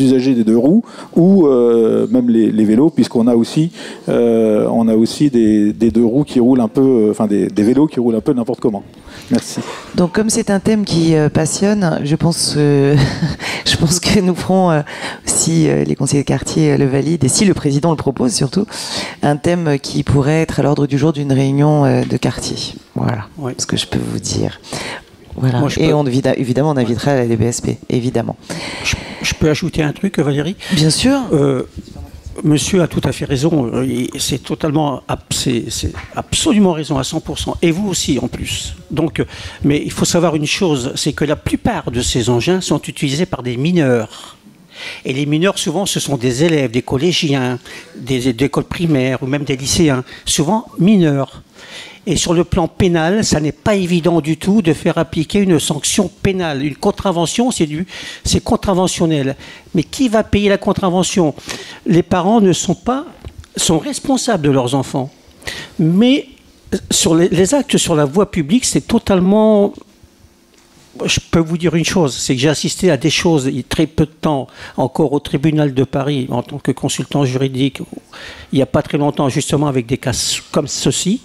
usagers des deux roues, ou même les vélos, puisqu'on a aussi des deux roues qui roulent un peu, enfin des vélos qui roulent un peu n'importe comment. Merci. Donc comme c'est un thème qui passionne, je pense que nous ferons, si les conseillers de quartier le valident, et si le président le propose surtout, un thème qui pourrait être à l'ordre du jour d'une réunion de quartier. Voilà, oui. Ce que je peux vous dire. Voilà. Moi, évidemment, on invitera la DPSP, évidemment. Je peux ajouter un truc, Valérie? Bien sûr. Monsieur a tout à fait raison. C'est absolument raison à 100%. Et vous aussi, en plus. Donc, mais il faut savoir une chose, c'est que la plupart de ces engins sont utilisés par des mineurs. Et les mineurs, souvent, ce sont des élèves, des collégiens, des écoles primaires ou même des lycéens. Souvent mineurs. Et sur le plan pénal, ça n'est pas évident du tout de faire appliquer une sanction pénale. Une contravention, c'est contraventionnel. Mais qui va payer la contravention? Les parents sont responsables de leurs enfants. Mais sur les actes sur la voie publique, c'est totalement... Je peux vous dire une chose, c'est que j'ai assisté à des choses il y a très peu de temps encore au tribunal de Paris en tant que consultant juridique, il n'y a pas très longtemps justement avec des cas comme ceci.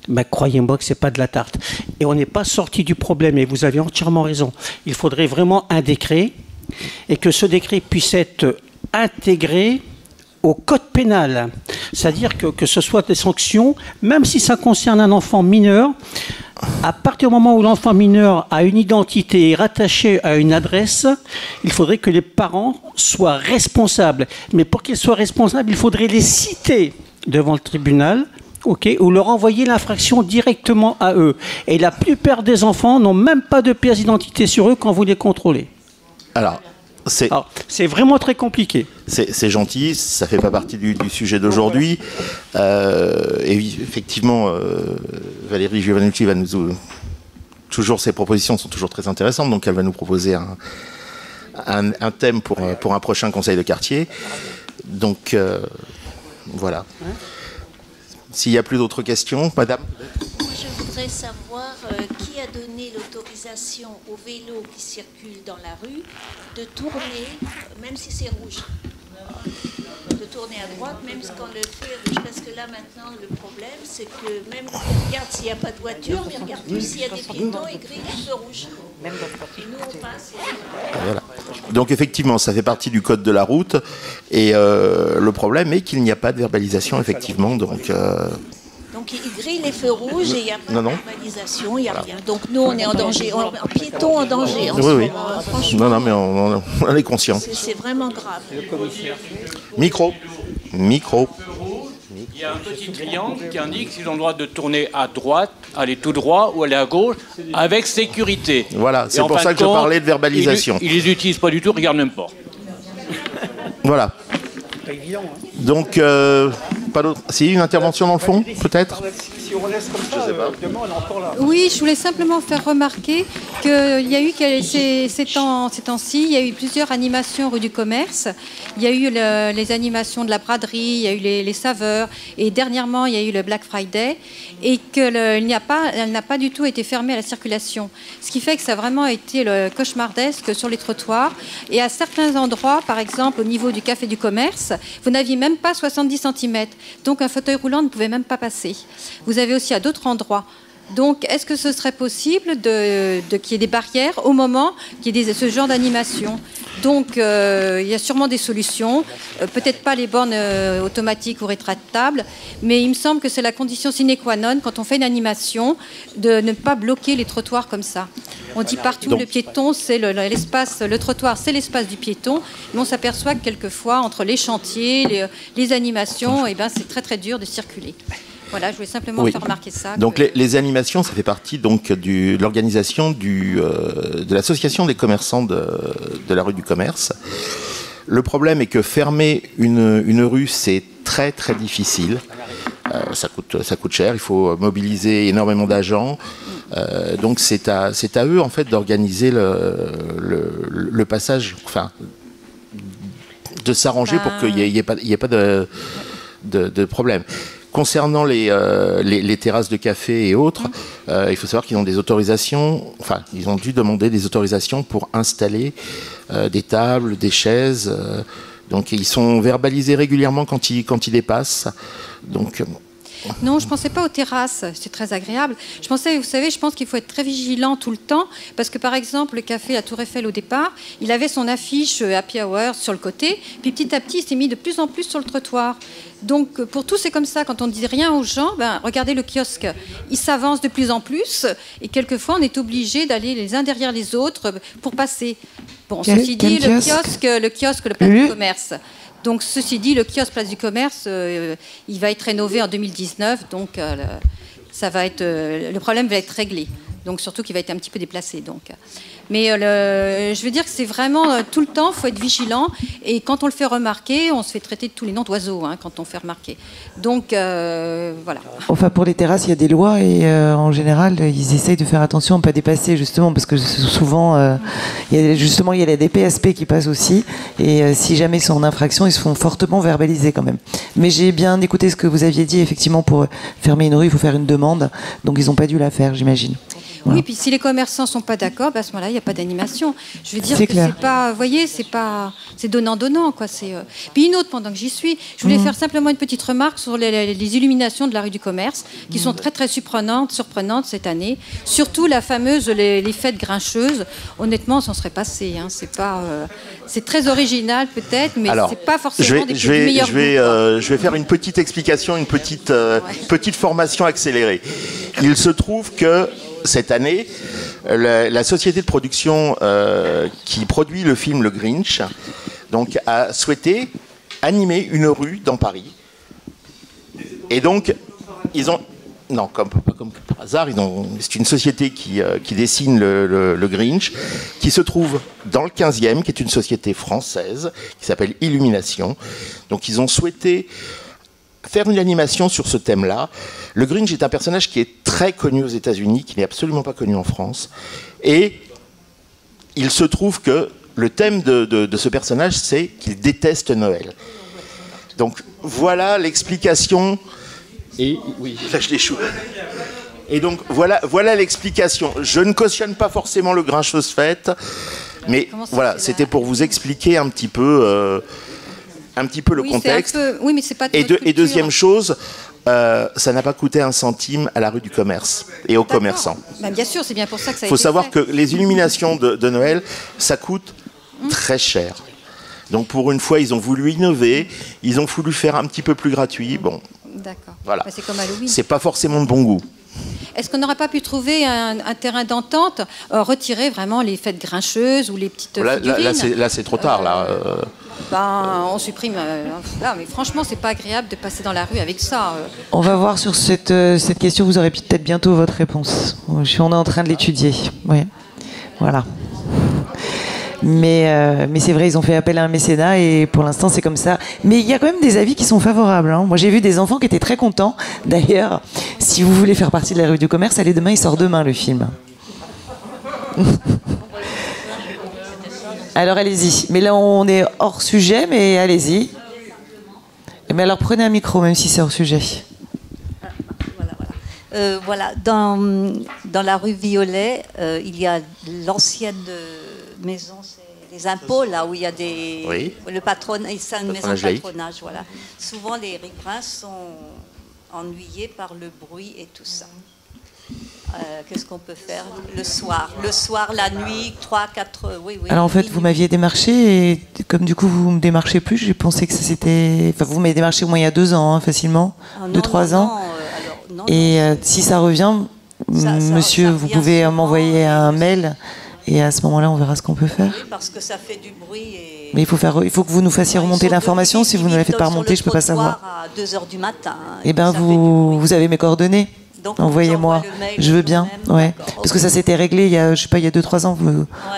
Ben, croyez-moi que ce n'est pas de la tarte. Et on n'est pas sorti du problème, et vous avez entièrement raison. Il faudrait vraiment un décret, et que ce décret puisse être intégré au code pénal. C'est-à-dire que ce soit des sanctions, même si ça concerne un enfant mineur, à partir du moment où l'enfant mineur a une identité et est rattaché à une adresse, il faudrait que les parents soient responsables. Mais pour qu'ils soient responsables, il faudrait les citer devant le tribunal, ou leur envoyer l'infraction directement à eux. Et la plupart des enfants n'ont même pas de pièce d'identité sur eux quand vous les contrôlez. Alors, c'est vraiment très compliqué. C'est gentil, ça ne fait pas partie du sujet d'aujourd'hui. Et oui, effectivement, Valérie Giovannucci va toujours, ses propositions sont toujours très intéressantes, donc elle va nous proposer un thème pour un prochain conseil de quartier. Donc, voilà. S'il n'y a plus d'autres questions, madame. Moi, je voudrais savoir qui a donné l'autorisation aux vélos qui circulent dans la rue de tourner, même si c'est rouge, de tourner à droite, même quand le feu est rouge. Parce que là, maintenant, le problème, c'est que même quand on regarde s'il n'y a pas de voiture, mais regarde plus s'il y a des piétons et grille le feu rouge. Et nous, on passe. Voilà. Donc effectivement, ça fait partie du code de la route. Et le problème est qu'il n'y a pas de verbalisation, effectivement. Donc il grille les feux rouges et il n'y a pas de verbalisation, il n'y a rien. Donc nous, on est en danger, en piéton en danger. En oui. franchement, Non, mais on est conscient. C'est vraiment grave. Micro. Il y a un petit triangle qui indique s'ils ont le droit de tourner à droite, aller tout droit ou aller à gauche, avec sécurité. Voilà, c'est pour ça que je parlais de verbalisation. Ils les utilisent pas du tout, regarde même pas. Voilà. Donc, pas d'autre. Si, une intervention dans le fond, peut-être ? Si on laisse comme ça, évidemment, on est encore là. Oui, je voulais simplement faire remarquer qu'il y a eu ces temps-ci, il y a eu plusieurs animations rue du Commerce. Il y a eu les animations de la braderie, il y a eu les saveurs, et dernièrement, il y a eu le Black Friday, et qu'elle n'a pas du tout été fermée à la circulation. Ce qui fait que ça a vraiment été le cauchemardesque sur les trottoirs. Et à certains endroits, par exemple au niveau du Café du Commerce, vous n'aviez même pas 70 cm. Donc un fauteuil roulant ne pouvait même pas passer. Vous avez aussi à d'autres endroits. Donc, est-ce que ce serait possible qu'il y ait des barrières au moment qu'il y ait ce genre d'animation ? Donc, il y a sûrement des solutions. Peut-être pas les bornes automatiques ou rétractables, mais il me semble que c'est la condition sine qua non, quand on fait une animation, de ne pas bloquer les trottoirs comme ça. On dit partout, le piéton, c'est l'espace, le trottoir, c'est l'espace du piéton, mais on s'aperçoit que quelquefois, entre les chantiers, les animations, c'est très très dur de circuler. Voilà, je voulais simplement faire remarquer ça. Donc les animations, ça fait partie donc de l'organisation de l'association des commerçants de la rue du Commerce. Le problème est que fermer une rue, c'est très très difficile. Ça coûte cher, il faut mobiliser énormément d'agents. Donc c'est à eux en fait d'organiser le passage, enfin de s'arranger pour qu'il n'y ait pas de problème. Concernant les terrasses de café et autres, il faut savoir qu'ils ont des autorisations, enfin, ils ont dû demander des autorisations pour installer des tables, des chaises. Donc, ils sont verbalisés régulièrement quand ils dépassent. Donc, non, je ne pensais pas aux terrasses, c'est très agréable. Je pensais, vous savez, je pense qu'il faut être très vigilant tout le temps, parce que par exemple, le café La Tour Eiffel au départ, il avait son affiche Happy Hour sur le côté, puis petit à petit, il s'est mis de plus en plus sur le trottoir. Donc pour tous, c'est comme ça, quand on ne dit rien aux gens, regardez le kiosque, il s'avance de plus en plus, et quelquefois, on est obligé d'aller les uns derrière les autres pour passer. Bon, ceci dit, le kiosque, le Place du Commerce. Donc, ceci dit, le kiosque Place du Commerce, il va être rénové en 2019, donc le problème va être réglé. Donc, surtout qu'il va être un petit peu déplacé. Donc. Mais je veux dire que c'est vraiment tout le temps, il faut être vigilant. Et quand on le fait remarquer, on se fait traiter de tous les noms d'oiseaux quand on fait remarquer. Donc, voilà. Enfin, pour les terrasses, il y a des lois et en général, ils essayent de faire attention à ne pas dépasser, justement, parce que souvent, il y a des PSP qui passent aussi. Et si jamais ils sont en infraction, ils se font fortement verbaliser quand même. Mais j'ai bien écouté ce que vous aviez dit. Effectivement, pour fermer une rue, il faut faire une demande. Donc, ils n'ont pas dû la faire, j'imagine. Oui, puis si les commerçants sont pas d'accord, à ce moment-là, il n'y a pas d'animation. Je veux dire que c'est pas, vous voyez, c'est donnant-donnant, quoi. Puis une autre, pendant que j'y suis, je voulais faire simplement une petite remarque sur les illuminations de la rue du Commerce, qui sont très très surprenantes cette année. Surtout la fameuse les fêtes grincheuses. Honnêtement, on s'en serait passé. C'est très original peut-être, mais c'est pas forcément du meilleur goût. Je vais faire une petite explication, une petite formation accélérée. Il se trouve que cette année, la société de production qui produit le film Le Grinch donc, a souhaité animer une rue dans Paris. Et donc, ils ont... Non, comme par hasard, c'est une société qui dessine le Grinch, qui se trouve dans le 15e, qui est une société française, qui s'appelle Illumination. Donc, ils ont souhaité faire une animation sur ce thème-là. Le Grinch est un personnage qui est très connu aux États-Unis, qui n'est absolument pas connu en France. Et il se trouve que le thème de ce personnage, c'est qu'il déteste Noël. Donc voilà l'explication. Et oui, là je l'échoue. Et donc voilà l'explication. Je ne cautionne pas forcément le Grinchos fête, mais voilà, c'était pour vous expliquer un petit peu un petit peu le contexte. Oui, mais c'est pas de et votre culture. deuxième chose, ça n'a pas coûté un centime à la rue du Commerce et aux commerçants. Ben, bien sûr, c'est bien pour ça que ça a Il faut été savoir fait. que les illuminations de Noël, ça coûte très cher. Donc pour une fois, ils ont voulu innover, ils ont voulu faire un petit peu plus gratuit. Bon, D'accord. voilà. Ben, c'est comme Halloween. C'est pas forcément de bon goût. Est-ce qu'on n'aurait pas pu trouver un terrain d'entente, retirer vraiment les fêtes grincheuses ou les petites figurines Là, c'est trop tard. Là. Ben, on supprime. Là, mais franchement, c'est pas agréable de passer dans la rue avec ça. On va voir sur cette question, vous aurez peut-être bientôt votre réponse. On est en train de l'étudier. Oui. Voilà. Mais c'est vrai, ils ont fait appel à un mécénat et pour l'instant c'est comme ça. Mais il y a quand même des avis qui sont favorables. Hein. Moi j'ai vu des enfants qui étaient très contents. D'ailleurs, si vous voulez faire partie de la rue du Commerce, allez demain, il sort demain le film. Alors allez-y. Mais là on est hors sujet, mais allez-y. Mais alors prenez un micro même si c'est hors sujet. Voilà, dans la rue Violet, il y a l'ancienne maison, c'est les impôts, là où il y a des. Oui. Le patronat, c'est une maison de laïque. patronage, voilà. Souvent, les riverains sont ennuyés par le bruit et tout ça. Qu'est-ce qu'on peut faire le soir, la nuit, 3, 4, oui. Alors en fait, vous m'aviez démarché et comme du coup vous me démarchez plus, j'ai pensé que c'était. Enfin, vous m'avez démarché au moins il y a 2 ans, hein, facilement, 2-3 ans. Et si ça revient, monsieur, vous pouvez m'envoyer un mail et à ce moment-là, on verra ce qu'on peut faire. Oui, parce que ça fait du bruit. Mais il faut que vous nous fassiez remonter l'information. Si vous ne la faites pas remonter, je ne peux pas savoir. À 2h du matin. Eh bien, vous avez mes coordonnées. Envoyez-moi. Je veux bien. Ouais. Parce que ça s'était réglé il y a 2-3 ans.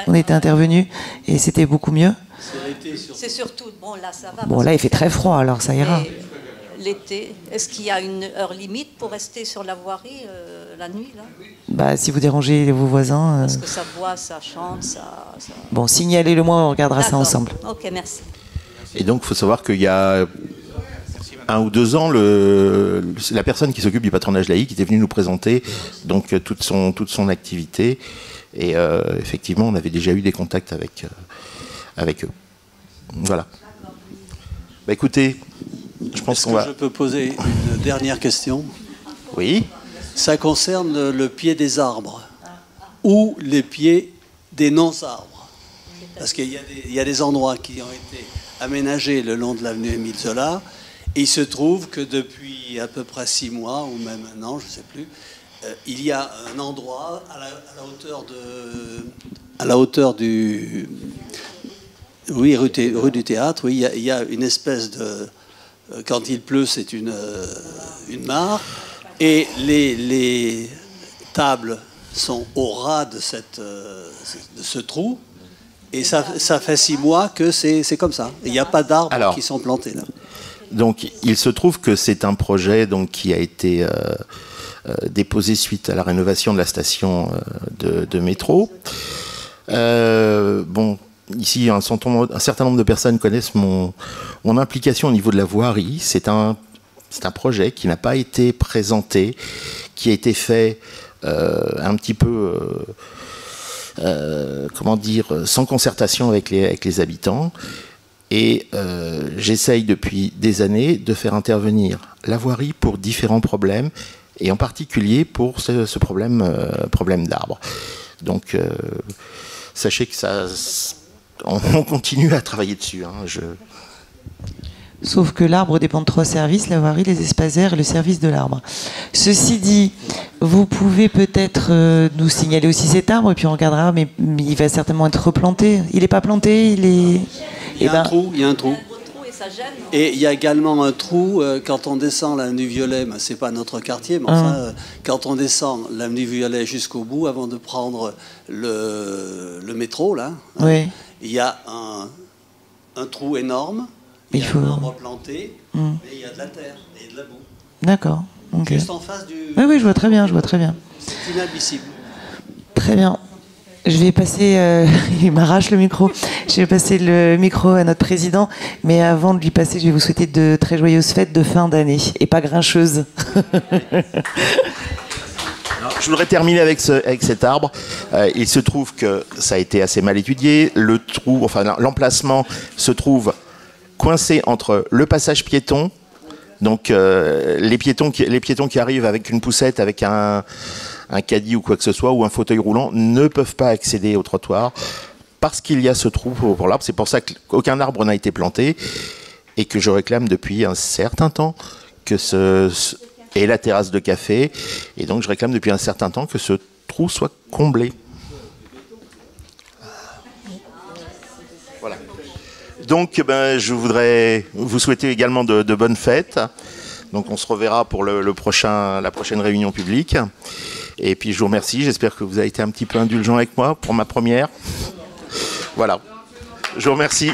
On était intervenus et c'était beaucoup mieux. C'est surtout, bon là ça va. Bon là, il fait très froid, alors ça ira. L'été, est-ce qu'il y a une heure limite pour rester sur la voirie la nuit là? Bah, si vous dérangez vos voisins. Parce que ça boit, ça chante, ça... Bon, signalez-le-moi, on regardera ça ensemble. Ok, merci. Et donc, il faut savoir qu'il y a 1 ou 2 ans, la personne qui s'occupe du patronage laïque était venue nous présenter donc, toute son activité. Et effectivement, on avait déjà eu des contacts avec eux. Voilà. Bah, écoutez, je pense qu'on va... Je peux poser une dernière question? Oui. Ça concerne le pied des arbres ou les pieds des non-arbres. Parce qu'il y a des endroits qui ont été aménagés le long de l'avenue Émile Zola. Et il se trouve que depuis à peu près 6 mois, ou même 1 an, je ne sais plus, il y a un endroit à la hauteur du... Oui, rue du Théâtre, oui, il y a une espèce de... Quand il pleut, c'est une mare. Et les tables sont au ras de ce trou. Et ça fait 6 mois que c'est comme ça. Il n'y a pas d'arbres qui sont plantés là. Donc, il se trouve que c'est un projet donc, qui a été déposé suite à la rénovation de la station de métro. Bon, ici, un certain nombre de personnes connaissent mon implication au niveau de la voirie. C'est un projet qui n'a pas été présenté, qui a été fait un petit peu, comment dire, sans concertation avec les habitants. Et j'essaye depuis des années de faire intervenir la voirie pour différents problèmes, et en particulier pour ce problème d'arbres. Donc, sachez que on continue à travailler dessus. Hein, Sauf que l'arbre dépend de 3 services, la voirie, les espaces verts et le service de l'arbre. Ceci dit, vous pouvez peut-être nous signaler aussi cet arbre, et puis on regardera, mais il va certainement être replanté. Il n'est pas planté, il est... Il y a un trou. Et il y a également un trou quand on descend l'avenue Violet, mais c'est pas notre quartier, mais enfin, quand on descend l'avenue Violet jusqu'au bout, avant de prendre le métro, là, oui. Il y a un trou énorme, il y a un arbre planté, et il y a de la terre et de la boue. D'accord. Okay. Juste en face du... Oui, je vois très bien, C'est inadmissible. Très bien. Je vais passer, il m'arrache le micro, je vais passer le micro à notre président, mais avant de lui passer, je vais vous souhaiter de très joyeuses fêtes de fin d'année, et pas grincheuses. Je voudrais terminer avec cet arbre. Il se trouve que ça a été assez mal étudié. L'emplacement se trouve coincés entre le passage piéton, donc les piétons qui arrivent avec une poussette, avec un caddie ou quoi que ce soit, ou un fauteuil roulant, ne peuvent pas accéder au trottoir parce qu'il y a ce trou pour l'arbre. C'est pour ça qu'aucun arbre n'a été planté et que je réclame depuis un certain temps que et la terrasse de café, et donc je réclame depuis un certain temps que ce trou soit comblé. Voilà. Donc je voudrais vous souhaiter également de bonnes fêtes. Donc on se reverra pour la prochaine réunion publique. Et puis je vous remercie, j'espère que vous avez été un petit peu indulgent avec moi pour ma première. Voilà. Je vous remercie.